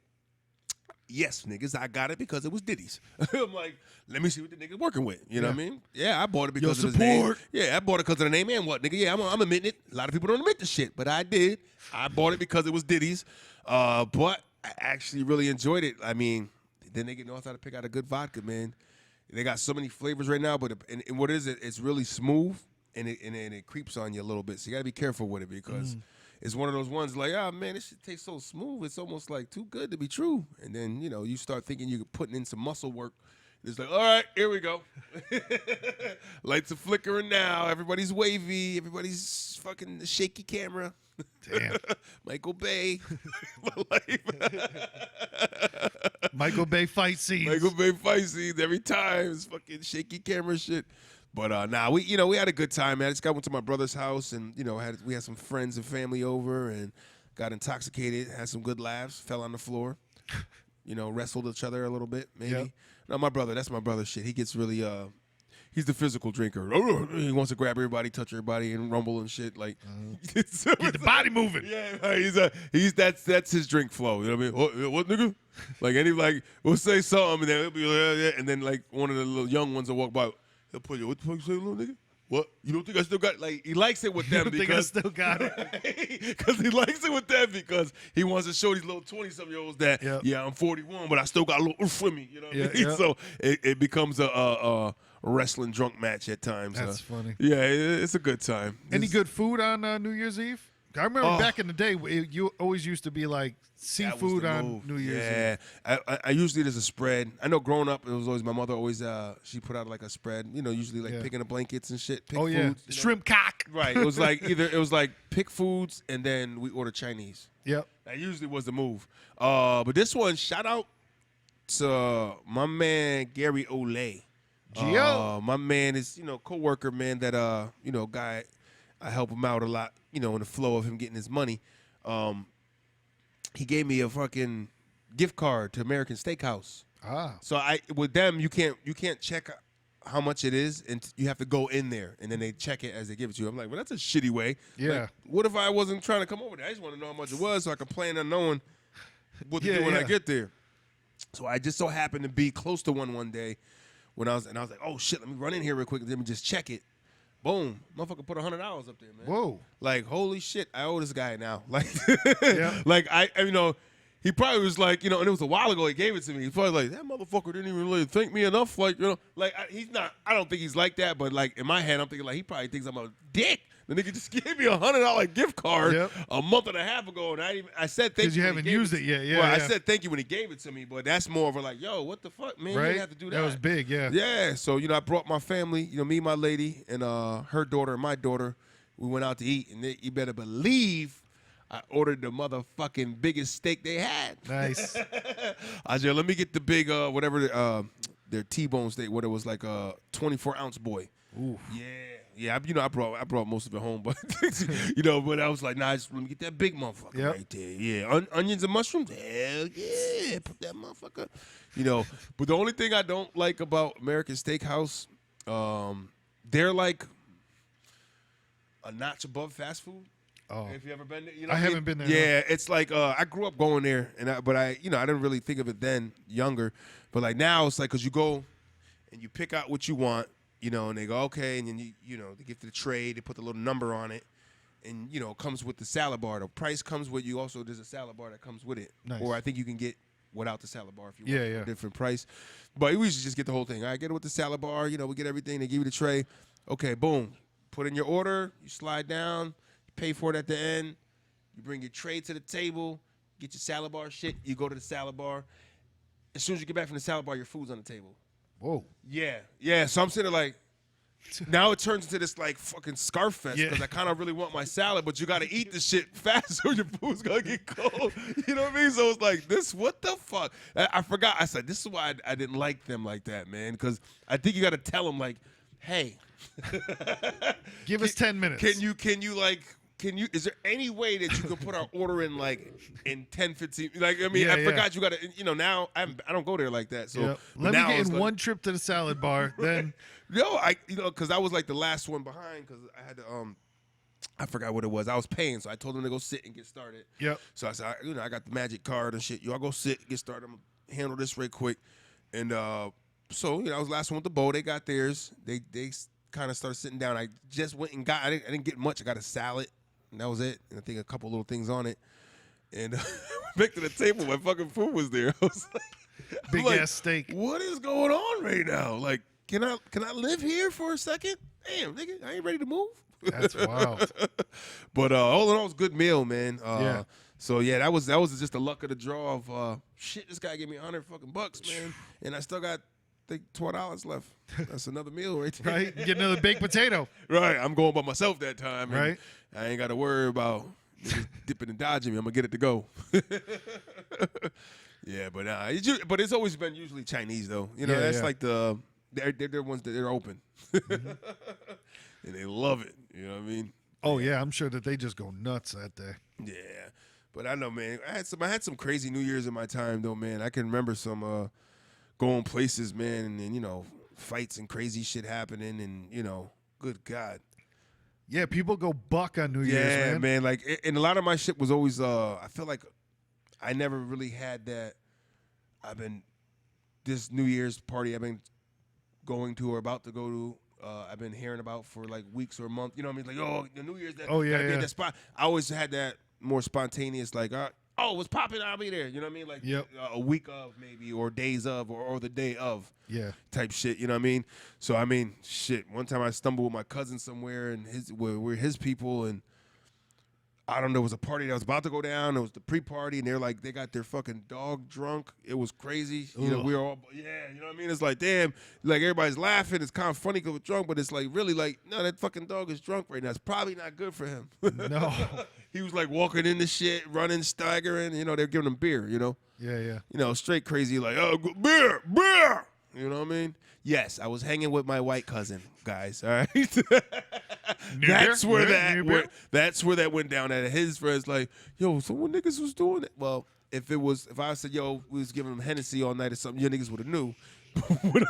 yes, niggas, I got it because it was Diddy's. I'm like, let me see what the nigga working with. You know what I mean? Yeah, I bought it because of his name. Yeah, I bought it because of the name and what, nigga. Yeah, I'm admitting it. A lot of people don't admit the shit, but I did. I bought it because it was Diddy's. But I actually really enjoyed it. I mean, then they know how to pick out a good vodka, man. They got so many flavors right now, but and what is it? It's really smooth and it creeps on you a little bit. So you gotta be careful with it because it's one of those ones like, oh man, this shit tastes so smooth. It's almost like too good to be true. And then you start thinking you're putting in some muscle work. It's like, all right, here we go. Lights are flickering now. Everybody's wavy. Everybody's fucking shaky camera. Damn. Michael Bay. Michael Bay fight scenes. Michael Bay fight scenes every time. It's fucking shaky camera shit. But we had a good time, man. I just went to my brother's house and we had some friends and family over and got intoxicated, had some good laughs, fell on the floor, wrestled each other a little bit, maybe. Yep. No, that's my brother shit. He gets really he's the physical drinker. He wants to grab everybody, touch everybody, and rumble and shit. Like get the body moving. Yeah, that's his drink flow. You know what I mean? What nigga? Like we'll say something and then he'll be like, yeah, and then like one of the little young ones will walk by. He'll put you. What the fuck you say, little nigga? What? You don't think I still got? Like he likes it with them You don't because think I still got it? because he likes it with them because he wants to show these little 20-something-year-olds that I'm 41, but I still got a little oof with me. You know what I mean? Yeah. So it becomes a wrestling drunk match at times. That's funny. Yeah, it's a good time. Any good food on New Year's Eve? I remember back in the day, you always used to be like seafood on New Year's Eve. Yeah, I usually there's a spread. I know growing up, it was always my mother always she put out like a spread. Usually like picking the blankets and shit. Pick foods, shrimp cock. Right. It was like pick foods and then we order Chinese. Yep. That usually was the move. But this one, shout out to my man Gary Olay. Gio. My man is coworker man that guy. I help him out a lot, in the flow of him getting his money. He gave me a fucking gift card to American Steakhouse. So with them you can't check how much it is, and you have to go in there and then they check it as they give it to you. I'm like, well, that's a shitty way. Yeah. Like, what if I wasn't trying to come over there? I just want to know how much it was so I can plan on knowing what to do when I get there. So I just so happened to be close to one day when I was like, oh shit, let me run in here real quick and let me just check it. Boom, motherfucker put $100 up there, man. Whoa. Like, holy shit, I owe this guy now. Like, Yeah. like he probably was like, and it was a while ago he gave it to me. He's probably like, that motherfucker didn't even really thank me enough. Like, he's not, I don't think he's like that, but like in my head, I'm thinking like, he probably thinks I'm a dick. The nigga just gave me $100 gift card a month and a half ago, and I said thank you. Because you haven't used it yet. Yeah, well, yeah. I said thank you when he gave it to me, but that's more of a like, yo, what the fuck, man? You didn't have to do that. That was big, yeah. Yeah, so, I brought my family, me, my lady, and her daughter and my daughter. We went out to eat, and you better believe I ordered the motherfucking biggest steak they had. Nice. I said, let me get the big, whatever, their T-bone steak, what it was like a 24-ounce boy. Ooh. Yeah. Yeah, I brought most of it home, but but I was like, nah, just let me get that big motherfucker right there. Yeah, onions and mushrooms. Hell yeah, put that motherfucker. But the only thing I don't like about American Steakhouse, they're like a notch above fast food. Oh, Have you ever been there? I haven't been there. Yeah, it's like I grew up going there, but I didn't really think of it then, younger. But like now, it's like because you go and you pick out what you want, and they go okay, and then they give you the tray, they put the little number on it, and it comes with the salad bar. The price comes with you. Also, there's a salad bar that comes with it, nice. Or I think you can get without the salad bar if you want a different price. But we should just get the whole thing. I get it with the salad bar. We get everything. They give you the tray. Okay, boom. Put in your order. You slide down. Pay for it at the end. You bring your tray to the table, get your salad bar shit. You go to the salad bar. As soon as you get back from the salad bar, your food's on the table. Whoa. Yeah. So I'm sitting there like, now it turns into this like fucking scarf fest because I kind of really want my salad, but you got to eat the shit fast or your food's gonna get cold. You know what I mean? So it's like this. What the fuck? I forgot. I said this is why I didn't like them like that, man. Because I think you got to tell them like, hey, give us 10 minutes. Can you is there any way that you can put our order in like in 10, 15? Like, I mean, I forgot you got to, now I don't go there like that. So let me get in one trip to the salad bar. Then, because I was like the last one behind because I had to, I forgot what it was. I was paying. So I told them to go sit and get started. Yep. So I said, I got the magic card and shit. Y'all go sit, get started. I'm going to handle this right quick. And so, I was the last one with the bowl. They got theirs. They kind of started sitting down. I just went and I didn't get much. I got a salad. And that was it. And I think a couple little things on it. And back to the table, my fucking food was there. I was like, big ass steak. What is going on right now? Like, can I live here for a second? Damn, nigga, I ain't ready to move. That's wild. But all in all, it was a good meal, man. Yeah. So yeah, that was just the luck of the draw of shit. This guy gave me $100 fucking bucks, man, and I still got $12 left. That's another meal right there. Right, get another baked potato. Right, I'm going by myself that time. Right, I ain't got to worry about dipping and dodging me. I'm gonna get it to go. Yeah, but it's always been usually Chinese though. That's like they're the ones that they're open, and they love it. You know what I mean? Oh yeah, I'm sure that they just go nuts that day. Yeah, but I know, man. I had some crazy New Year's in my time though, man. I can remember some going places, man, and fights and crazy shit happening, and good God. Yeah, people go buck on New Year's, man. Yeah, man. Like, and a lot of my shit was always. I feel like I never really had that. This New Year's party I've been going to or about to go to. I've been hearing about for like weeks or a month. You know what I mean? Like, oh, the New Year's. That spot. I always had that more spontaneous, like, what's popping? I'll be there. You know what I mean? Like a week of maybe, or days of, or the day of. Yeah. Type shit. You know what I mean? So I mean, shit. One time I stumbled with my cousin somewhere, and we're his people, and I don't know. It was a party that was about to go down. It was the pre-party, and they got their fucking dog drunk. It was crazy. We were all, you know what I mean? It's like, damn, like everybody's laughing. It's kind of funny because we're drunk, but it's like really like, no, that fucking dog is drunk right now. It's probably not good for him. No. He was like walking into shit, running, staggering. They're giving him beer. Yeah. Straight crazy, like, oh, beer. You know what I mean? Yes, I was hanging with my white cousin, guys. All right. That's where that went down. At his friends, like, yo, so what niggas was doing it? Well, if I said, yo, we was giving them Hennessy all night or something, your niggas would have knew. If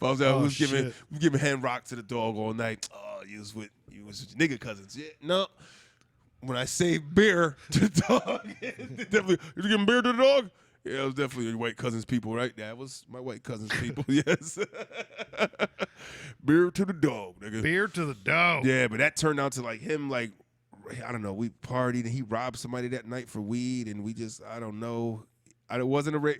I was out, we was giving hand rock to the dog all night. Oh, you was with your nigga cousins. Yeah, no. When I say beer to the dog, definitely, you giving beer to the dog? Yeah, it was definitely your white cousins people, right? That was my white cousins people, yes. Beer to the dog, nigga. Beer to the dog. Yeah, but that turned out to like him, like, I don't know, we partied and he robbed somebody that night for weed, and we just, I don't know. It wasn't a raise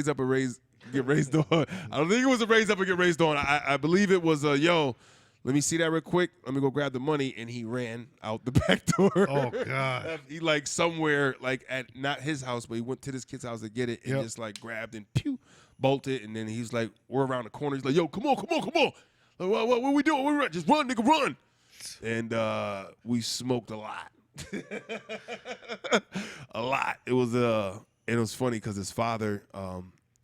up and get raised on. I don't think it was a raise up and get raised on. I believe it was yo, let me see that real quick. Let me go grab the money. And he ran out the back door. Oh, God. He like somewhere, like at not his house, but he went to this kid's house to get it and just like grabbed and bolted. And then he's like, we're around the corner. He's like, yo, come on. Like, what we doing? We're just run, nigga, run. And we smoked a lot. A lot. It was funny because his father,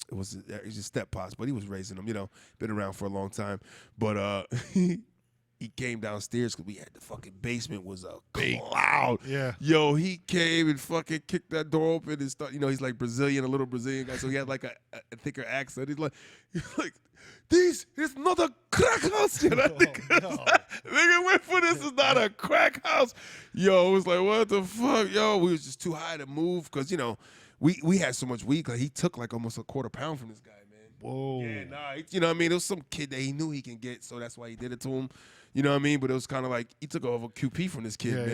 it was just step pops, but he was raising them. Been around for a long time. But he came downstairs because we had the fucking basement was a cloud. Yeah. Yo, he came and fucking kicked that door open and started. He's like Brazilian, a little Brazilian guy, so he had like a thicker accent. He's like, this is not a crack house. And I think nigga went for this is not a crack house. Yo, it was like, what the fuck? Yo, we was just too high to move because we had so much weed. Like he took like almost a quarter pound from this guy, man. Whoa. Yeah, nah. What I mean? It was some kid that he knew he can get, so that's why he did it to him. You know what I mean? But it was kind of like he took over QP from this kid, man.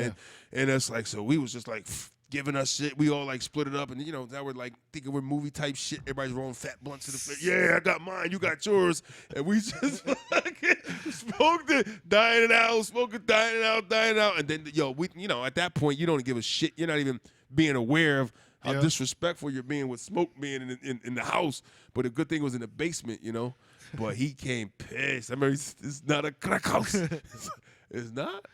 Yeah. And it's like, so we was just like giving us shit. We all like split it up, and now we're like thinking we're movie type shit. Everybody's rolling fat blunts to the face. Yeah, I got mine, you got yours, and we just fucking smoked it, dying out, and then we, at that point you don't give a shit. You're not even being aware of how disrespectful you're being with smoke being in the house. But the good thing was in the basement, But he came pissed. I remember it's not a crack house. It's not.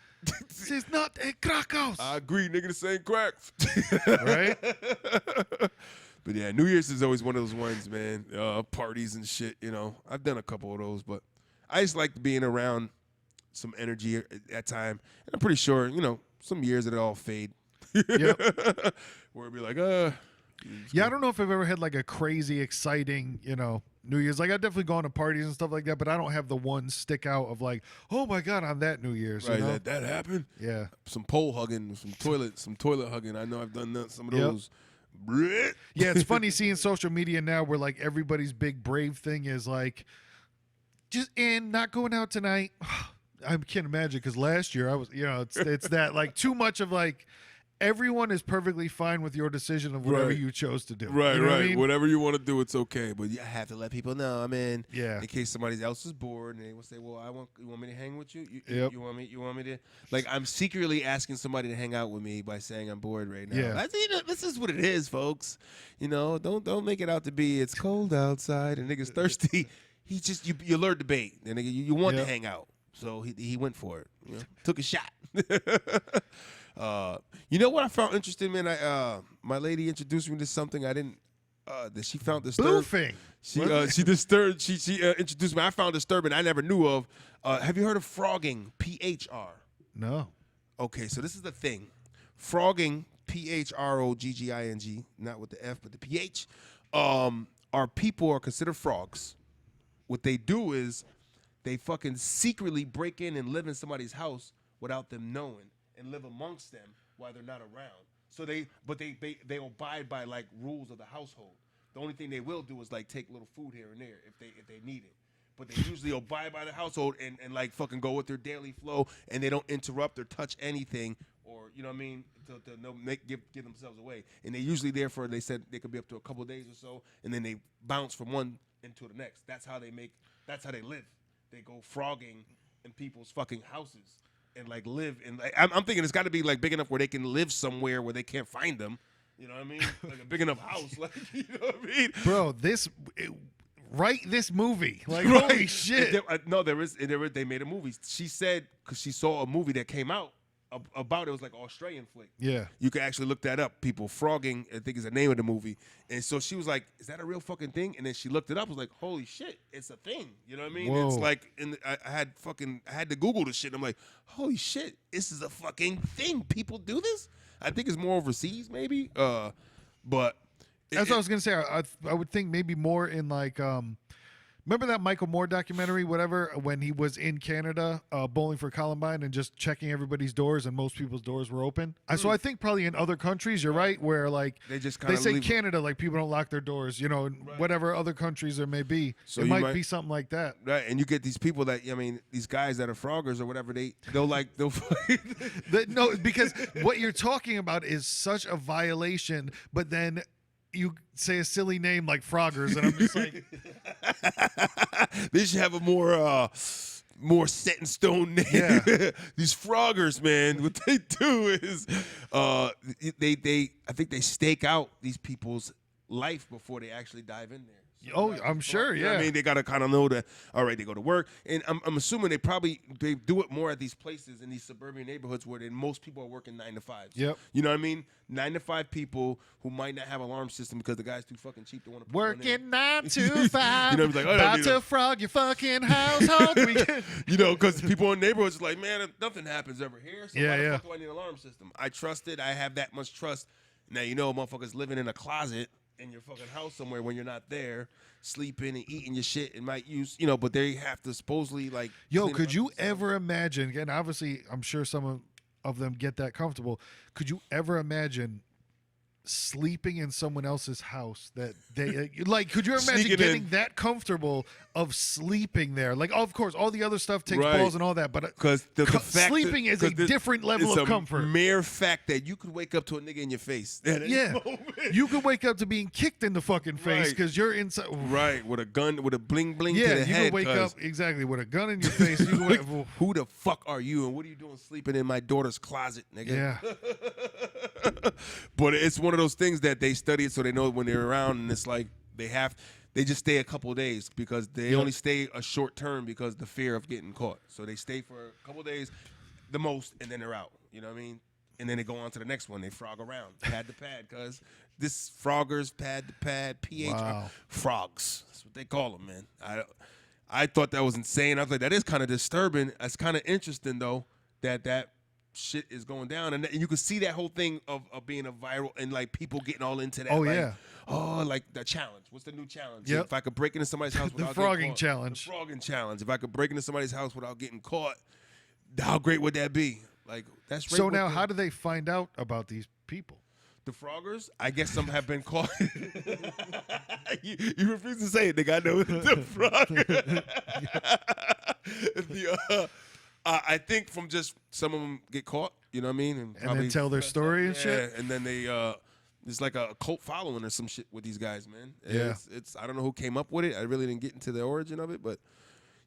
This is not a crack house. I agree, nigga. This ain't crack. Right? But yeah, New Year's is always one of those ones, man. Parties and shit. I've done a couple of those, but I just like being around some energy at that time. And I'm pretty sure, some years it'll all fade. Yep. Where it'll be like, Yeah, I don't know if I've ever had like a crazy, exciting, New Year's. Like I've definitely gone to parties and stuff like that, but I don't have the one stick out of like, oh my God, on that New Year's. Right, that happened. Yeah. Some pole hugging, some toilet hugging. I know I've done some of those. Yeah, it's funny seeing social media now where like everybody's big brave thing is like, just not going out tonight. I can't imagine because last year I was, it's that like too much of like. Everyone is perfectly fine with your decision of whatever you chose to do. Right, you know right. What I mean? Whatever you want to do, it's okay. But you have to let people know. I mean, in case somebody else is bored and they will say, "Well, you want me to hang with you? You want me to?" Like I'm secretly asking somebody to hang out with me by saying I'm bored right now. Yeah. This is what it is, folks. Don't make it out to be it's cold outside and niggas thirsty. He just you lured the bait. And nigga, you want to hang out, so he went for it. Took a shot. You know what I found interesting, man? My lady introduced me to something I didn't. That she found disturbing. Boofing. She disturbed. She introduced me. I found disturbing. I never knew of. Have you heard of frogging? PHR. No. Okay, so this is the thing. Frogging, PHROGGING, not with the F but the PH. Our people are considered frogs. What they do is they fucking secretly break in and live in somebody's house without them knowing. And live amongst them while they're not around. So they abide by like rules of the household. The only thing they will do is like take a little food here and there if they need it. But they usually abide by the household and like fucking go with their daily flow and they don't interrupt or touch anything or you know what I mean to give themselves away. And they usually therefore they said they could be up to a couple of days or so and then they bounce from one into the next. That's how they live. They go frogging in people's fucking houses. And like live in, like, I'm thinking it's got to be like big enough where they can live somewhere where they can't find them. You know what I mean? Like a big enough house. Like you know what I mean? Bro, write this movie. Like holy shit. They made a movie. She said because she saw a movie that came out about it was like an Australian flick. Yeah. You can actually look that up. People frogging, I think is the name of the movie. And so she was like, "Is that a real fucking thing?" And then she looked it up. Was like, "Holy shit, it's a thing." You know what I mean? Whoa. It's like, I had to Google this shit. And I'm like, "Holy shit, this is a fucking thing. People do this." I think it's more overseas, maybe. But that's what I was gonna say. I would think maybe more in like remember that Michael Moore documentary, whatever, when he was in Canada bowling for Columbine and just checking everybody's doors and most people's doors were open? So I think probably in other countries, you're right, where like they say Canada, like people don't lock their doors, whatever other countries there may be. So it might be something like that. Right, and you get these people that, these guys that are froggers or whatever, they'll no, because what you're talking about is such a violation, but then you say a silly name like Froggers, and I'm just like, they should have a more set in stone name. Yeah. These Froggers, man, what they do is, I think they stake out these people's life before they actually dive in there. Oh, I'm sure, You know what yeah. I mean, they gotta kind of know that. All right, they go to work, and I'm assuming they do it more at these places in these suburban neighborhoods where most people are working 9 to 5. Yep. You know what I mean? 9 to 5 people who might not have alarm system because the guy's too fucking cheap to want to Working 9 to 5. You know, like, about to frog your fucking household. You know, because people in neighborhoods are like, man, nothing happens over here. So Yeah, why the yeah. fuck do I need an alarm system? I trust it. I have that much trust. Now, you know, motherfuckers living in a closet in your fucking house somewhere when you're not there, sleeping and eating your shit and might use, you know, but they have to supposedly like. Yo, could you ever imagine, and obviously I'm sure some of them get that comfortable, could you ever imagine sleeping in someone else's house that they like? Could you imagine Sneaking getting in. that comfortable of sleeping there? Like, of course, all the other stuff takes Right. balls and all that, but Because the fact sleeping is a different level it's of comfort. a mere fact that you could wake up to a nigga in your face. At any Yeah, moment. you could wake up to being kicked in the fucking face Right. because you're inside. Right, with a gun, with a bling bling Yeah, to the you head. could wake up 'cause exactly with a gun in your face. You could wake, who the fuck are you, and what are you doing sleeping in my daughter's closet, nigga? yeah, But it's one of those things that they study it so they know when they're around, and it's like they just stay a couple of days because they only stay a short term because the fear of getting caught. So they stay for a couple of days, the most, and then they're out. You know what I mean? And then they go on to the next one. They frog around, pad to pad, because this froggers, pad to pad, pH, Wow. frogs. That's what they call them, man. I thought that was insane. I was like, that is kind of disturbing. It's kind of interesting though that shit is going down, and you can see that whole thing of being a viral and like people getting all into that. Oh, like, yeah. Oh, like the challenge. What's the new challenge? Yep. If I could break into somebody's house without frogging getting caught. challenge. The frogging challenge. If I could break into somebody's house without getting caught, how great would that be? Like that's right. So now, how do they find out about these people? The froggers? I guess some have been caught. you refuse to say it, nigga. I know the frogger. I think from just some of them get caught. You know what I mean? And probably then tell their story and shit? And then they it's like a cult following or some shit with these guys, man. Yeah. It's I don't know who came up with it. I really didn't get into the origin of it, but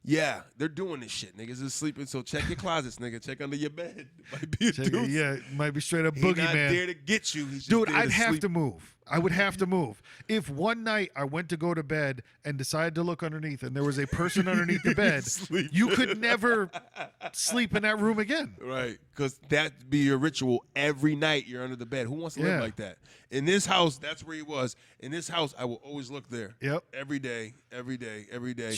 yeah, they're doing this shit. Niggas is sleeping, so check your closets, nigga. Check under your bed. Might be a Check it, dude. yeah, it might be straight up He not boogeyman. there to get you. He's just Dude, there I'd have sleep. to move. I would have to move. If one night I went to go to bed and decided to look underneath and there was a person underneath the bed, Sleep. you could never sleep in that room again. Right, because that'd be your ritual. Every night you're under the bed. Who wants to live Yeah. like that? In this house, that's where he was. In this house, I will always look there. Yep. Every day, every day, every day.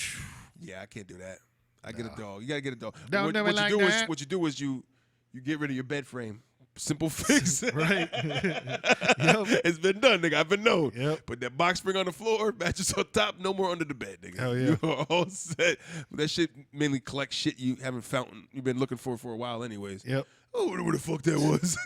Yeah, I can't do that. I get a dog. You gotta get a dog. Don't do it like you do that. is what you do is you get rid of your bed frame. Simple fix. Right? It's been done, nigga. I've been known. Yep. Put that box spring on the floor, mattress on top, no more under the bed, nigga. Hell yeah. You are all set. That shit mainly collects shit you haven't found, you've been looking for a while anyways. Yep. Oh, where the fuck that was.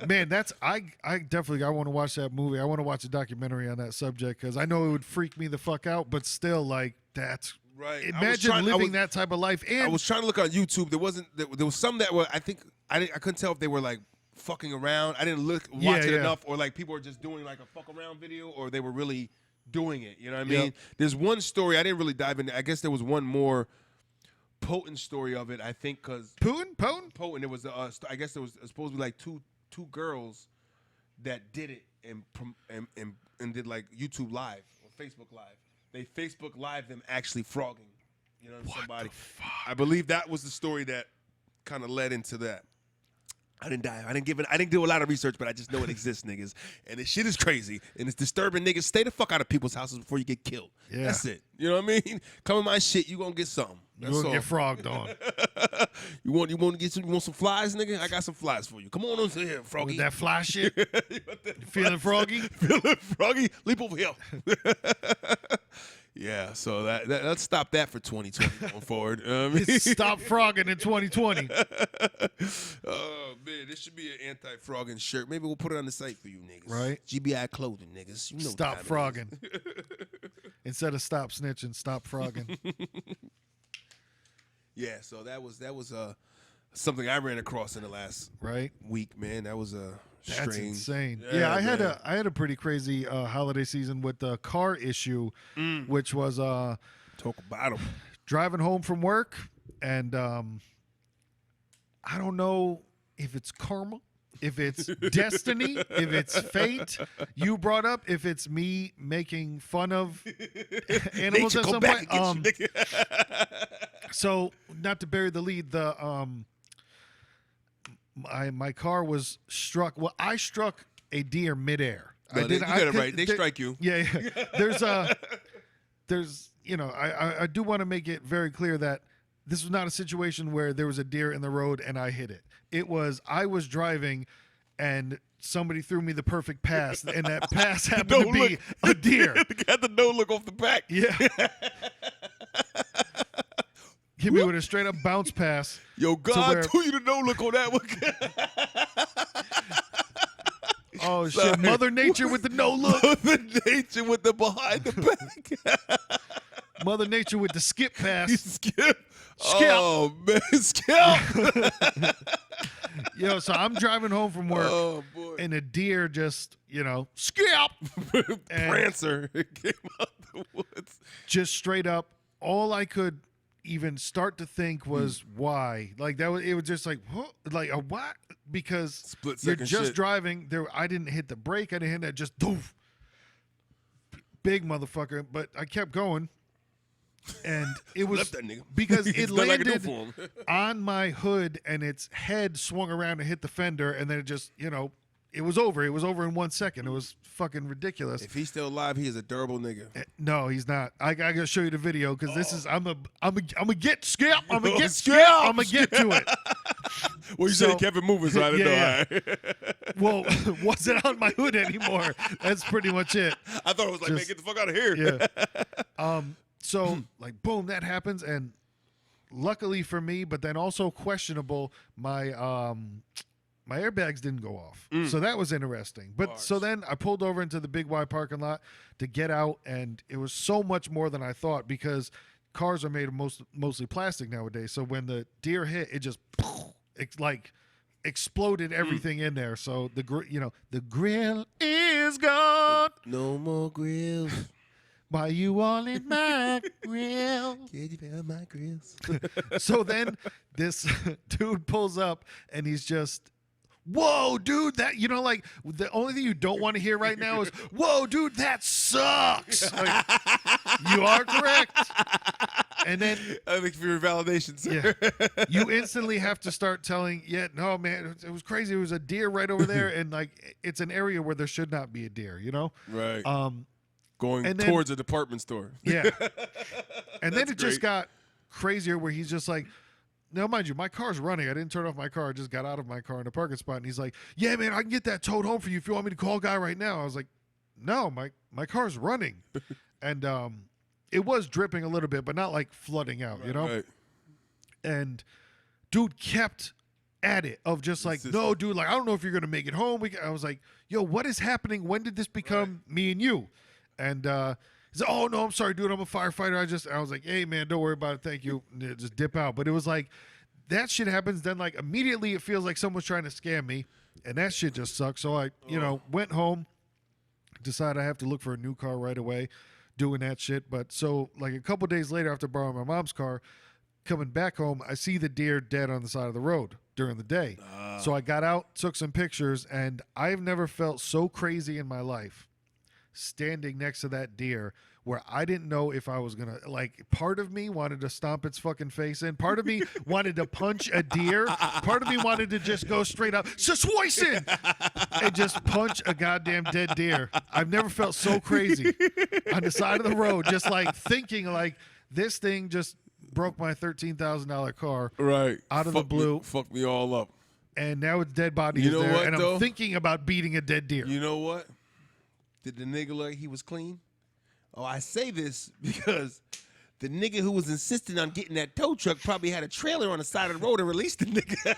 Man, I definitely want to watch that movie. I want to watch a documentary on that subject because I know it would freak me the fuck out, but still, like, that's Right. Imagine living that type of life. And I was trying to look on YouTube. There was some that were, I couldn't tell if they were like fucking around. I didn't watch it enough, or like people were just doing like a fuck around video, or they were really doing it. You know what I mean? Yep. There's one story I didn't really dive into. I guess there was one more potent story of it. I think because Potent? potent. It was I guess there was supposed to be like two girls that did it and did like YouTube Live or Facebook Live. They Facebook Live them actually frogging, you know, somebody. I believe that was the story that kind of led into that. I didn't dive. I didn't do a lot of research, but I just know it exists, niggas. And this shit is crazy and it's disturbing, niggas. Stay the fuck out of people's houses before you get killed. Yeah. That's it. You know what I mean? Come in my shit, you gonna get something. You're That's going to all. get frogged on. You want some flies, nigga? I got some flies for you. Come on over here, froggy. With that fly shit. You feeling froggy? Feeling froggy? Leap over here. Yeah, so let's stop that for 2020 going forward. Stop frogging in 2020. Oh, man, this should be an anti-frogging shirt. Maybe we'll put it on the site for you niggas. Right. GBI clothing, niggas. You know Stop what time it is. frogging. Instead of stop snitching, stop frogging. Yeah, so that was something I ran across in the last Right? week, man. That was That's strange. insane. Yeah, I had man. a pretty crazy holiday season with the car issue, which was Talk about them. driving home from work, and I don't know if it's karma if it's destiny, if it's fate, you brought up, if it's me making fun of animals Nature at come some back point. and get you, nigga. So not to bury the lead, my car was struck. Well, I struck a deer midair. No, you got it right. They strike you. Yeah. There's I do want to make it very clear that this was not a situation where there was a deer in the road and I hit it. It was I was driving and somebody threw me the perfect pass, and that pass happened to be a deer. Got the no look off the back. Yeah. Hit me with a straight up bounce pass. Yo, God threw you the no look on that one. Oh, shit. Mother Nature with the no look. Mother Nature with the behind the back. Mother Nature with the skip pass. Skip. Oh, man. Skip. Yo, so I'm driving home from work, and a deer just, skip. Prancer came out the woods. Just straight up, all I could even start to think was why. Like it was just like, huh? Like a what? Because you're just driving. I didn't hit the brake. I didn't hit that. Just doof. Big motherfucker. But I kept going. And it was because it landed on my hood and its head swung around and hit the fender, and then it just, it was over. It was over in 1 second. It was fucking ridiculous. If he's still alive, he is a durable nigga. No, he's not. I gotta show you the video because this is I'm a get Skip. I'm gonna get Skip. Skip. I'm gonna get to it. Well, you said he kept it moving, so I didn't know. Well, wasn't on my hood anymore. That's pretty much it. I thought it was like, man, get the fuck out of here. Yeah. So like, boom, that happens, and luckily for me, but then also questionable, my airbags didn't go off. So that was interesting. But so then I pulled over into the Big Y parking lot to get out, and it was so much more than I thought because cars are made of mostly plastic nowadays. So when the deer hit, it just exploded everything in there. So the grill is gone. No more grills. Why you all in my grill? Can you feel my grills? So then this dude pulls up and he's just, whoa, dude, that, like the only thing you don't want to hear right now is, whoa, dude, that sucks. Like, you are correct. And then I think for your validation, sir. Yeah, you instantly have to start telling, no, man, it was crazy. It was a deer right over there. And like, it's an area where there should not be a deer, Right. Going towards a department store. Yeah. And then it just got crazier where he's just like, now, mind you, my car's running. I didn't turn off my car. I just got out of my car in a parking spot. And he's like, yeah, man, I can get that towed home for you if you want me to call a guy right now. I was like, no, my car's running. And it was dripping a little bit, but not like flooding out, Right. And dude kept at it of just like, no, dude, like, I don't know if you're going to make it home. I was like, yo, what is happening? When did this become me and you? And he's like, oh, no, I'm sorry, dude. I'm a firefighter. I was like, hey, man, don't worry about it. Thank you. And just dip out. But it was like, that shit happens. Then, like, immediately it feels like someone's trying to scam me. And that shit just sucks. So I, went home, decided I have to look for a new car right away, doing that shit. But so, like, a couple days later, after borrowing my mom's car, coming back home, I see the deer dead on the side of the road during the day. So I got out, took some pictures, and I've never felt so crazy in my life standing next to that deer where I didn't know if I was going to, like, part of me wanted to stomp its fucking face in. Part of me wanted to punch a deer. Part of me wanted to just go straight up, Saswoisen! And just punch a goddamn dead deer. I've never felt so crazy on the side of the road, just like thinking like this thing just broke my $13,000 car out of the blue. Fucked me all up. And now it's dead body there. What, and though? I'm thinking about beating a dead deer. You know what? Did the nigga look like he was clean? Oh, I say this because the nigga who was insisting on getting that tow truck probably had a trailer on the side of the road and released the nigga.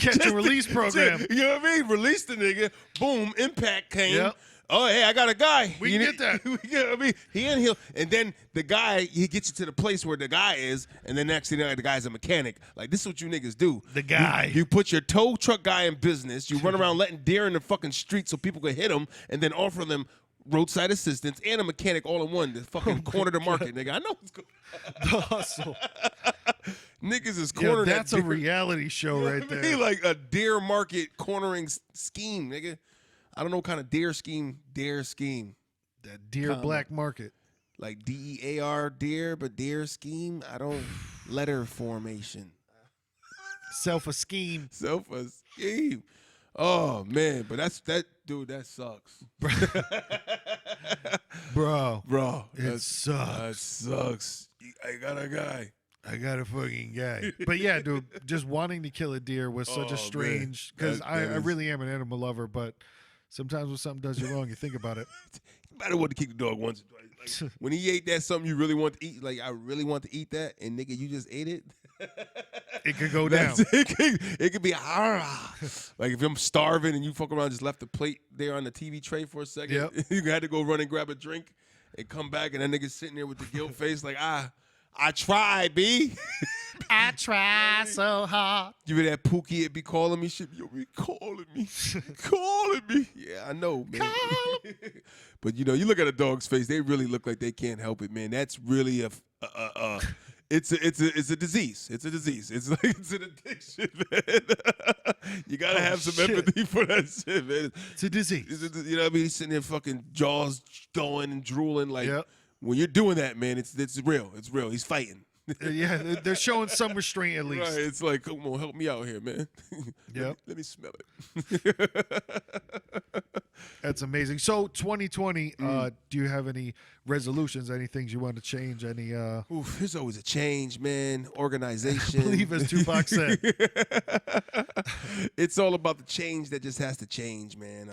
Catch and release program. You know what I mean? Released the nigga. Boom, impact came. Yep. Oh, hey, I got a guy. We can get that. You know what I mean? He in here, and then the guy, he gets you to the place where the guy is, and then next thing you know, the guy's a mechanic. Like, this is what you niggas do. The guy. You put your tow truck guy in business. You run around letting deer in the fucking street so people can hit them, and then offer them roadside assistance and a mechanic all in one to fucking corner the market, nigga. I know it's good. The hustle. Niggas is Yeah, cornering. that's a deer. reality show You know right what I there. mean? Like a deer market cornering scheme, nigga. I don't know what kind of deer scheme. That deer comma. black market. Like DEAR deer, but deer scheme. I don't letter formation. Self-esteem. Self-esteem. Oh man, but that dude, that sucks. Bro. Bro, It sucks. That sucks. I got a guy. I got a fucking guy. But yeah, dude, just wanting to kill a deer was such Oh, a strange, because That I is- really am an animal lover, but sometimes when something does you wrong, you think about it. You might have wanted to kick the dog once or twice. Like, when he ate that something you really want to eat, like I really want to eat that, and nigga, you just ate it. It could go down. It could be like if I'm starving and you fuck around, just left the plate there on the TV tray for a second. Yep. You had to go run and grab a drink and come back, and that nigga's sitting there with the guilt face, like I tried, B. I try so hard. Give me that Pookie, it be calling me shit. Yo, be calling me. calling me. Yeah, I know, man. But you know, you look at a dog's face, they really look like they can't help it, man. That's really it's a disease. It's a disease. It's like it's an addiction, man. You gotta have some empathy for that shit, man. It's a disease. You know what I mean? He's sitting there fucking jaws going and drooling. Like Yep. when you're doing that, man, it's real. It's real. He's fighting. Yeah, they're showing some restraint at least. Right, it's like, come on, help me out here, man. Yep. Let me smell it. That's amazing. So 2020, do you have any resolutions, any things you want to change, any Oof, there's always a change, man. Organization. I believe as Tupac said. It's all about the change that just has to change, man.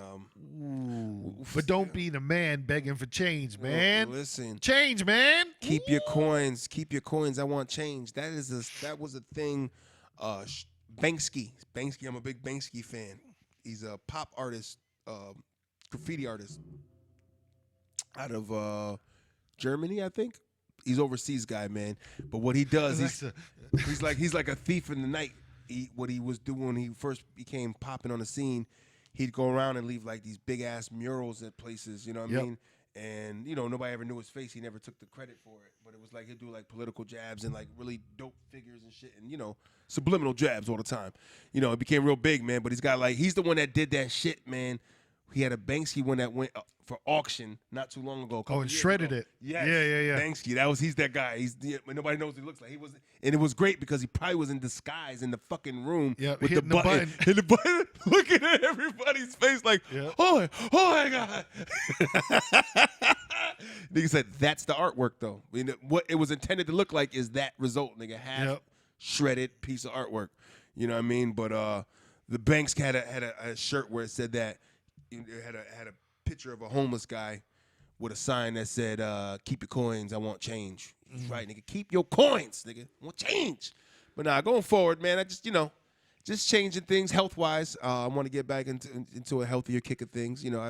But don't be the man begging for change, man. Listen. Change, man. Keep your coins. Keep your coins. I want change. That was a thing. Banksy. I'm a big Banksy fan. He's a pop artist, graffiti artist out of Germany, I think. He's overseas guy, man. But what he does, he's like a thief in the night. What he was doing when he first became popping on the scene, he'd go around and leave like these big ass murals at places. You know what I mean? And, you know, nobody ever knew his face. He never took the credit for it. But it was like he'd do like political jabs and like really dope figures and shit. And, you know, subliminal jabs all the time. You know, it became real big, man. But he's the one that did that shit, man. He had a Banksy one that went for auction not too long ago. Oh, and shredded it. Yes. Yeah. Banksy, he's that guy. Nobody knows what he looks like. And it was great because he probably was in disguise in the fucking room with hitting the button. Hitting the button, looking at everybody's face like, oh my God. Nigga said, that's the artwork, though. I mean, what it was intended to look like is that result, nigga. Half shredded piece of artwork. You know what I mean? But the Banks had a shirt where it said that it had a picture of a homeless guy with a sign that said, keep your coins, I want change. He's right, nigga. Keep your coins, nigga. I want change. But nah, going forward, man, I just, you know, just changing things health-wise. I want to get back into a healthier kick of things. You know,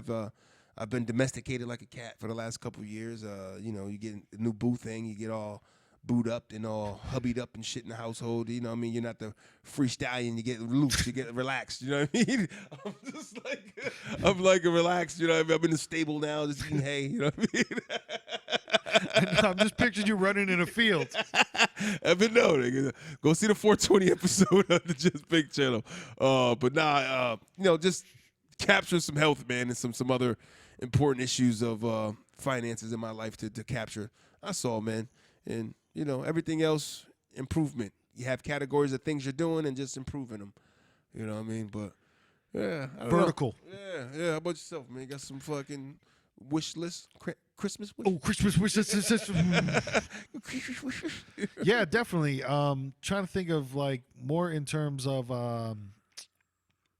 I've been domesticated like a cat for the last couple of years. You know, you get a new boo thing, you get all booed up and all hubbied up and shit in the household. You know what I mean? You're not the free stallion. You get loose. You get relaxed. You know what I mean? I'm like a relaxed. You know what I mean? I'm in the stable now, just eating hay. You know what I mean? I'm just picturing you running in a field. I've been known. Go see the 420 episode of the Just Big channel. But nah, you know, just capture some health, man, and some other important issues of finances in my life to capture. That's all, man. And, you know, everything else, improvement. You have categories of things you're doing and just improving them. You know what I mean? But, yeah. I don't Vertical. know. Yeah. How about yourself, man? You got some fucking wish list? Christmas wish? Oh, Christmas wishes. Yeah, definitely. Trying to think of like more in terms of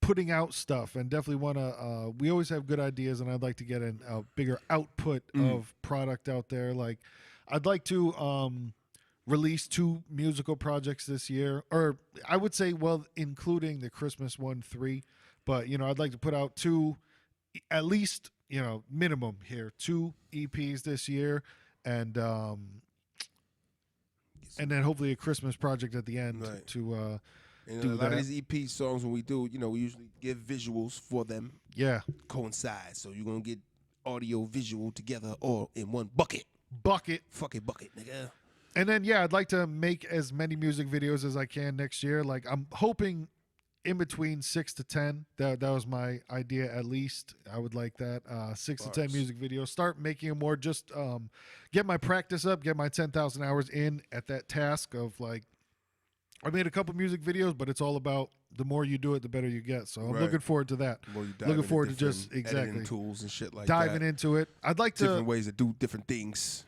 putting out stuff, and definitely want to. We always have good ideas, and I'd like to get a bigger output of product out there. Like, I'd like to release 2 musical projects this year, or I would say, well, including the Christmas one, 3. But you know, I'd like to put out 2, at least, you know, minimum here, 2 EPs this year, and then hopefully a Christmas project at the end to And do a lot that. of these EP songs, when we do, you know, we usually give visuals for them, Yeah, coincide. So you're gonna get audio, visual together, all in one bucket. bucket. Fucking bucket, nigga. And then, yeah, I'd like to make as many music videos as I can next year. Like, I'm hoping in between 6 to 10. That was my idea, at least. I would like that. 6 to 10 music videos. Start making them more. Just get my practice up, get my 10,000 hours in at that task of, like, I made a couple music videos, but it's all about the more you do it, the better you get. So I'm looking forward to that. Looking forward to just exactly tools and shit like diving that. into it. I'd like different ways to do different things.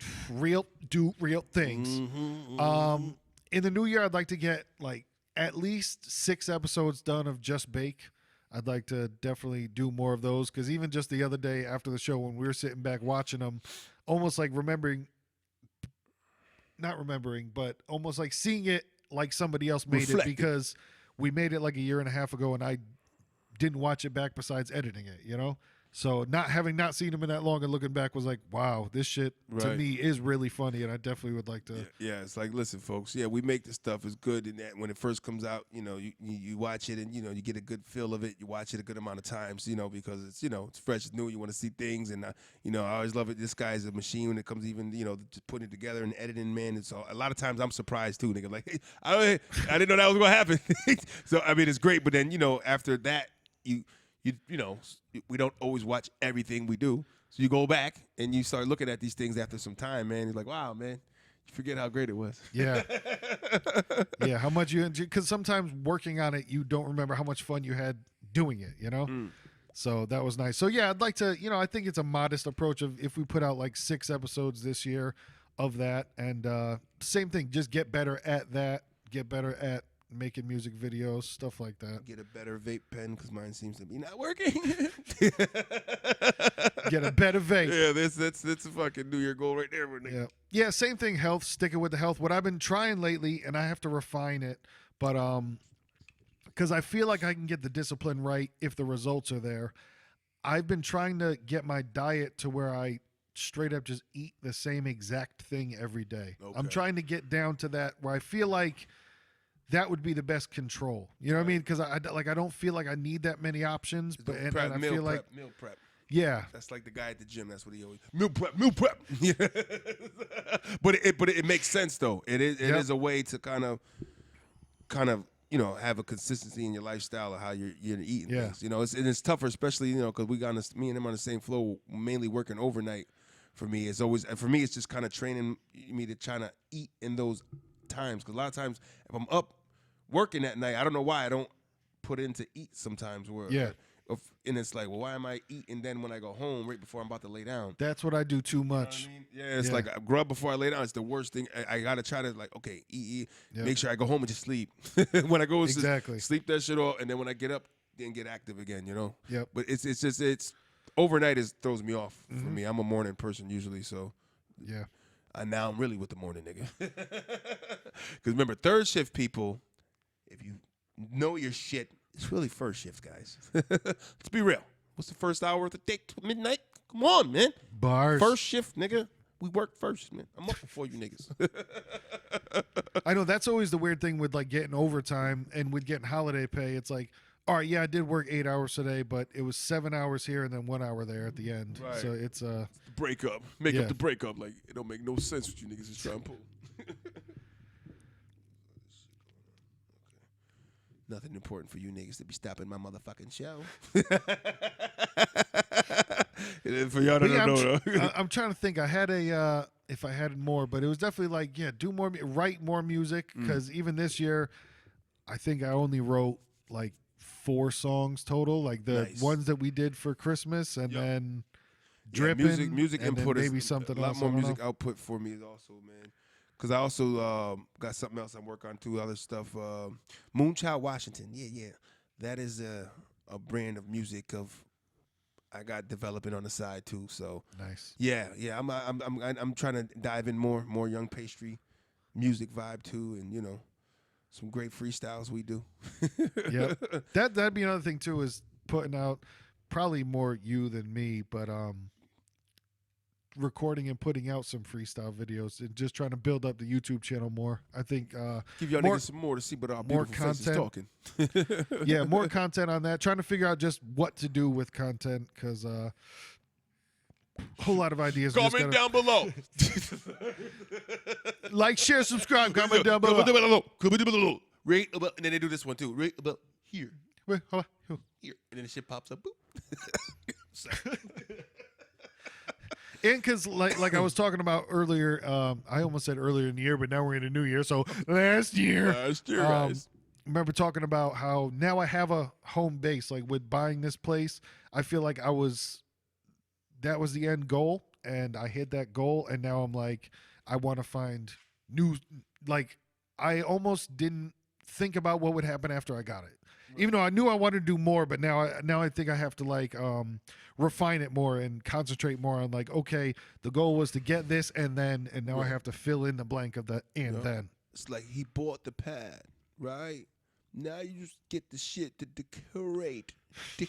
do real things. In the new year, I'd like to get like at least 6 episodes done of Just Bake. I'd like to definitely do more of those because even just the other day after the show when we were sitting back watching them, almost like not remembering, but almost like seeing it like somebody else made it because we made it like a year and a half ago and I didn't watch it back besides editing it, you know? So having not seen him in that long and looking back was like, wow, this shit to me is really funny and I definitely would like to. Yeah, it's like, listen, folks, we make this stuff is good and that when it first comes out, you watch it and, you get a good feel of it. You watch it a good amount of times, because it's, it's fresh, it's new. You want to see things and, I always love it. This guy's a machine when it comes even, just putting it together and editing, man. And so a lot of times I'm surprised too, nigga. Like, hey, I didn't know that was going to happen. So, I mean, it's great. But then, after that, we don't always watch everything we do. So you go back and you start looking at these things after some time, man. You're like, wow, man, you forget how great it was. Yeah. Yeah, how much you enjoy, because sometimes working on it, you don't remember how much fun you had doing it, So that was nice. So yeah, I'd like to, I think it's a modest approach of if we put out like 6 episodes this year of that. And same thing, just get better at that, get better at making music videos, stuff like that. Get a better vape pen because mine seems to be not working. Get a better vape. Yeah, that's a fucking New Year goal right there. Yeah, same thing. Health, sticking with the health. What I've been trying lately, and I have to refine it, but because I feel like I can get the discipline right if the results are there. I've been trying to get my diet to where I straight up just eat the same exact thing every day. Okay. I'm trying to get down to that where I feel like that would be the best control. You know what I mean? Because I don't feel like I need that many options. But I feel like meal prep. Yeah, that's like the guy at the gym. That's what he always meal prep. Yeah. but it makes sense though. It is a way to kind of have a consistency in your lifestyle of how you're eating things. It's tougher, especially because me and him on the same floor, mainly working overnight. For me, it's just kind of training me to try to eat in those times. Because a lot of times, if I'm up working at night, I don't know why I don't put in to eat sometimes. And it's like, well, why am I eating then when I go home right before I'm about to lay down? That's what I do too much. You know what I mean? Yeah, it's like I grub before I lay down. It's the worst thing. I got to try to eat. Yep. Make sure I go home and just sleep. When I go sleep that shit off, and then when I get up, then get active again, Yep. But it's overnight throws me off for me. I'm a morning person usually, so yeah. Now I'm really with the morning nigga. Because remember, third shift people, if you know your shit, it's really first shift, guys. Let's be real. What's the first hour of the day? Midnight? Come on, man. Bars. First shift, nigga. We work first, man. I'm up before you niggas. I know that's always the weird thing with like getting overtime and with getting holiday pay. It's like, all right, yeah, I did work 8 hours today, but it was 7 hours here and then 1 hour there at the end. Right. So it's the breakup. Make up the breakup. Like, it don't make no sense what you niggas is trying to pull. Nothing important for you niggas to be stopping my motherfucking show. For y'all that don't know, though. I'm trying to think. I had if I had more, but it was definitely like, do more, write more music. Because even this year, I think I only wrote like 4 songs total, like the ones that we did for Christmas, and then dripping. Music and input maybe is something a lot else, more music output for me also, man. Because I also got something else I'm working on too, other stuff. Moonchild Washington, yeah. That is a brand of music I got developing on the side too. So nice. Yeah. I'm trying to dive in more young pastry music vibe too, and some great freestyles we do. Yeah, that'd be another thing too, is putting out probably more you than me, but recording and putting out some freestyle videos and just trying to build up the YouTube channel more. I think give y'all niggas some more to see, but our beautiful faces talking. Yeah, more content on that. Trying to figure out just what to do with content because whole lot of ideas. We just Comment gotta- down below. Like, share, subscribe, comment down below. Comment below. Rate about, and then they do this one too. Rate about here, Wait, hold on. here, and then the shit pops up. Boop. And because like I was talking about earlier, I almost said earlier in the year, but now we're in a new year. So last year, Guys. remember talking about how now I have a home base. Like with buying this place, I feel like that was the end goal, and I hit that goal, and now I'm like, I want to find new. Like I almost didn't think about what would happen after I got it. Even though I knew I wanted to do more, but now I think I have to like refine it more and concentrate more on like, okay, the goal was to get this, and now I have to fill in the blank of the and then. It's like he bought the pad, right? Now you just get the shit to decorate. You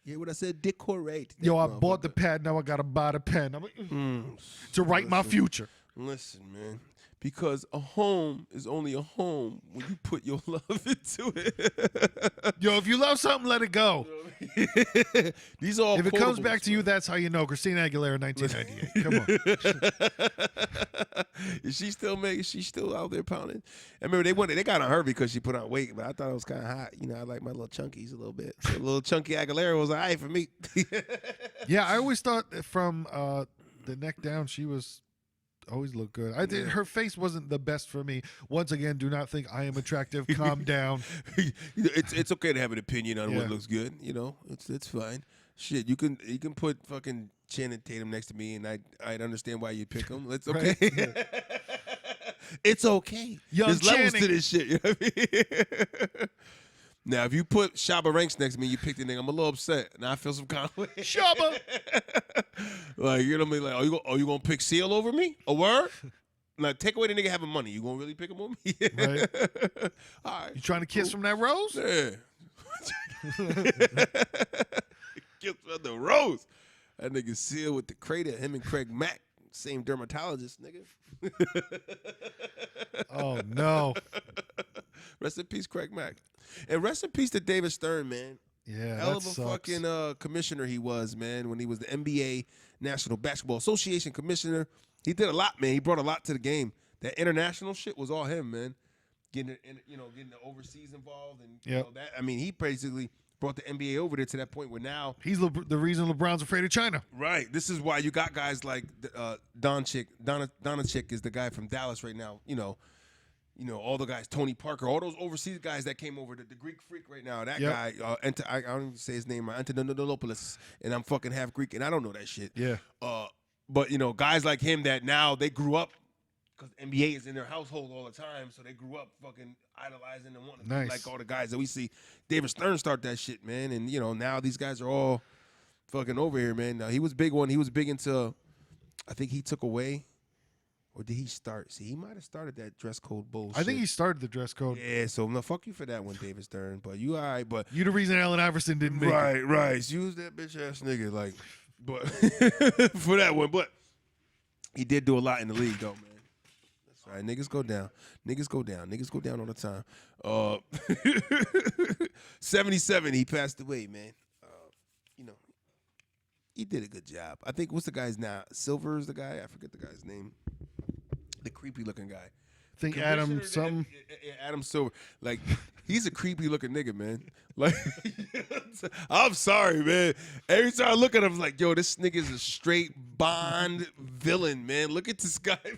hear what I said? Decorate. Yo, I bought the pad. Now I gotta buy the pen. I'm like, to write my future. Listen, man. Because a home is only a home when you put your love into it. Yo, if you love something, let it go. These are all If it comes quotables, back to you, that's how you know. Christina Aguilera, 1998. Come on. Is she still making? She's still out there pounding. I remember they got on her because she put on weight, but I thought it was kind of hot. You know, I like my little chunkies a little bit. So a little chunky Aguilera was all right for me. Yeah, I always thought that from the neck down, she was always looked good. I did. Her face wasn't the best for me. Once again, do not think I am attractive. Calm down. It's okay to have an opinion on what Yeah. looks good. You know, it's fine. Shit, you can put fucking Channing Tatum next to me, and I'd understand why you'd pick him. It's okay. Right? It's okay. Young There's levels to Channing. this shit. You know what I mean? Now, if you put Shabba Ranks next to me, you pick the nigga, I'm a little upset. Now I feel some kind of way. Shabba. Like, you know what I mean? Like, you gonna pick Seal over me? A word? Like, take away the nigga having money. You gonna really pick him over me? Right. All right. You trying to kiss from that rose? Yeah. Kiss from the rose. That nigga Seal with the crater. Him and Craig Mack, same dermatologist, nigga. Oh no. Rest in peace, Craig Mack. And rest in peace to David Stern, man. Yeah, Hell that of a sucks. fucking commissioner he was, man, when he was the NBA National Basketball Association commissioner. He did a lot, man. He brought a lot to the game. That international shit was all him, man. Getting the overseas involved, and you Yep. know, that. I mean, he basically brought the NBA over there to that point where now. He's the reason LeBron's afraid of China. Right. This is why you got guys like Doncic is the guy from Dallas right now. You know, all the guys, Tony Parker, all those overseas guys that came over, the Greek freak right now. That Yep. guy, I don't even say his name right, Antonopoulos, and I'm fucking half Greek, and I don't know that shit. Yeah. But guys like him that now they grew up because NBA is in their household all the time, so they grew up fucking idolizing and wanting to Nice. be like all the guys that we see. David Stern start that shit, man, and now these guys are all fucking over here, man. Now he was big one. He was big into. I think he took away. Or did he start? See, he might have started that dress code bullshit. I think he started the dress code. Yeah, so no, fuck you for that one, David Stern. But you all right, but You the reason Allen Iverson didn't make it. right. So you was that bitch ass nigga, like, but for that one. But he did do a lot in the league, though, man. That's right. Niggas go down. Niggas go down all the time. 77, he passed away, man. He did a good job. I think what's the guy's now? Silver is the guy. I forget the guy's name. The creepy looking guy. I think Adam Commissioner- something. Yeah, Adam Silver. Like, he's a creepy looking nigga, man. Like, I'm sorry, man. Every time I look at him, I'm like, yo, this nigga's a straight Bond villain, man. Look at this guy, man.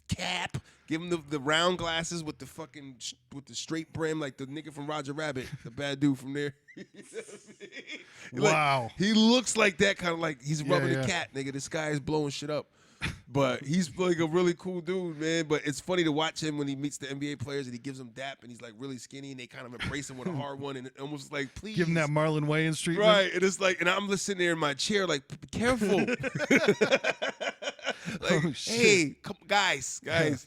Cap. Give him the round glasses with the fucking with the straight brim, like the nigga from Roger Rabbit, the bad dude from there. You know what I mean? Like, Wow. he looks like that, kind of like he's rubbing yeah. a cat, nigga. This guy is blowing shit up. But he's like a really cool dude, man. But it's funny to watch him when he meets the NBA players and he gives them dap and he's like really skinny and they kind of embrace him with a hard one and almost like, please. Give him that Marlon Wayans treatment. Right. And it's like, and I'm sitting there in my chair like, be careful. Like, Oh, shit. hey, come, guys,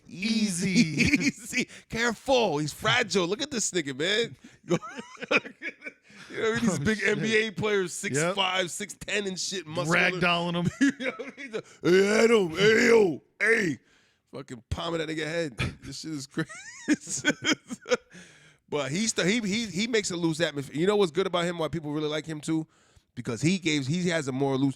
Easy. easy, careful. He's fragile. Look at this nigga, man. You know, these big shit. NBA players, 6'5", Yep. 6'10", and shit, muscular. Ragdolling him. You know what I mean? Hey, Adam, hey, yo, hey. Fucking palming that nigga head. This shit is crazy. But he makes a loose atmosphere. You know what's good about him? Why people really like him too? Because he has a more loose.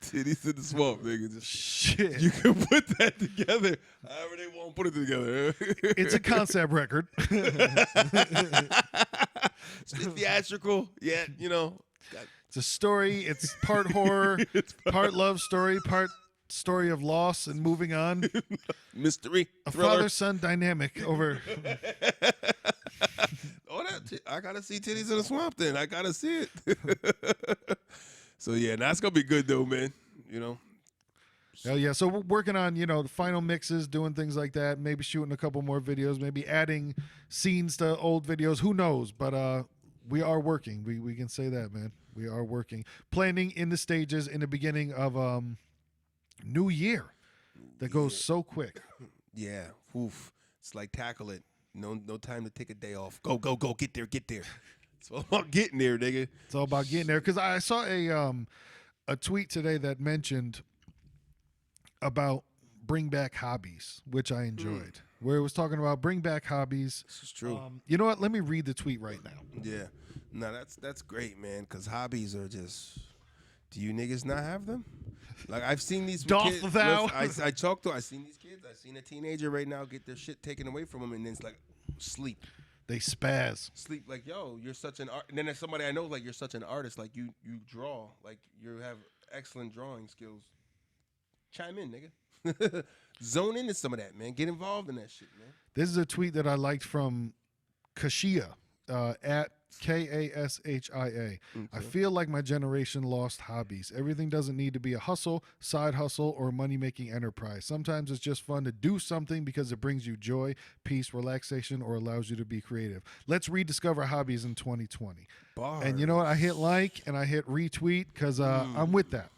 Titties in the swamp, nigga. Just, Shit. you can put that together. However they won't put it together. It's a concept record. It's theatrical, yet, you know. It's a story. It's part horror, part love story, part story of loss and moving on. Mystery. A Thriller. father-son dynamic over. Oh, I gotta see Titties in the Swamp then. I gotta see it. So yeah, that's gonna be good though, man. You know. Hell yeah. So we're working on, the final mixes, doing things like that, maybe shooting a couple more videos, maybe adding scenes to old videos. Who knows? But we are working. We can say that, man. We are working. Planning in the stages in the beginning of new year. That goes so quick. Yeah. Oof. It's like tackle it. No time to take a day off. Go, get there. It's all about getting there, nigga. It's all about getting there. Because I saw a tweet today that mentioned about bring back hobbies, which I enjoyed. Where it was talking about bring back hobbies. This is true. You know what? Let me read the tweet right now. Yeah. No, that's great, man. Because hobbies are just. Do you niggas not have them? Like I've seen these Doth kids. thou? I talked to. I seen these kids. I seen a teenager right now get their shit taken away from them, and then it's like sleep. They spaz. Sleep like, yo, you're such an art. And then there's somebody I know, like, you're such an artist. Like, you draw. Like, you have excellent drawing skills. Chime in, nigga. Zone into some of that, man. Get involved in that shit, man. This is a tweet that I liked from Kashia at Kashia. I feel like my generation lost hobbies. Everything doesn't need to be a hustle, side hustle, or money-making enterprise. Sometimes it's just fun to do something because it brings you joy, peace, relaxation, or allows you to be creative. Let's rediscover hobbies in 2020. Bars. And you know what? I hit like and I hit retweet because I'm with that.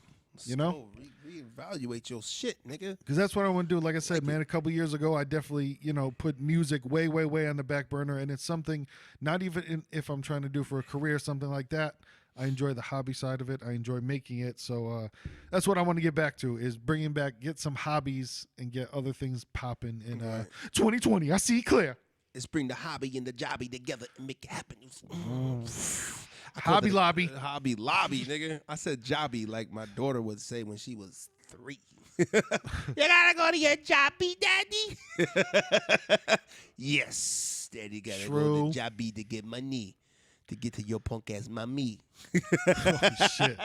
You know? Reevaluate your shit, nigga. Because that's what I want to do. Like I said, man, a couple years ago, I definitely, put music way, way, way on the back burner. And it's something, not even if I'm trying to do for a career, something like that. I enjoy the hobby side of it. I enjoy making it. So that's what I want to get back to is bringing back, get some hobbies and get other things popping in 2020. I see clear. Let's bring the hobby and the jobby together and make it happen. Hobby Lobby. Hobby Lobby, nigga. I said jobby like my daughter would say when she was 3. You gotta go to your jobby, daddy. Yes, daddy gotta go to jobby to get money. To get to your punk ass mommy. Oh, shit.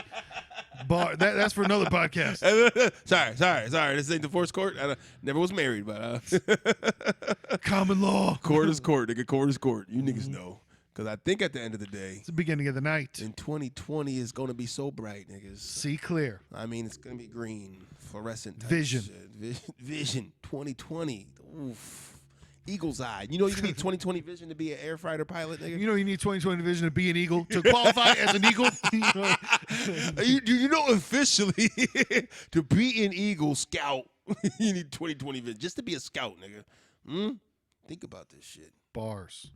That's for another podcast. Sorry. This ain't divorce court. I never was married, but common law. Court is court, nigga. Court is court. You niggas know. Because I think at the end of the day, it's the beginning of the night. In 2020 is going to be so bright, niggas. See clear. I mean, it's going to be green, fluorescent type vision. Shit. Vision. 2020. Oof. Eagle's eye. You know you need 2020 vision to be an air fighter pilot, nigga? You know you need 2020 vision to be an eagle, to qualify as an eagle. you know officially, to be an Eagle Scout, you need 2020 vision. Just to be a scout, nigga. Think about this shit. Bars.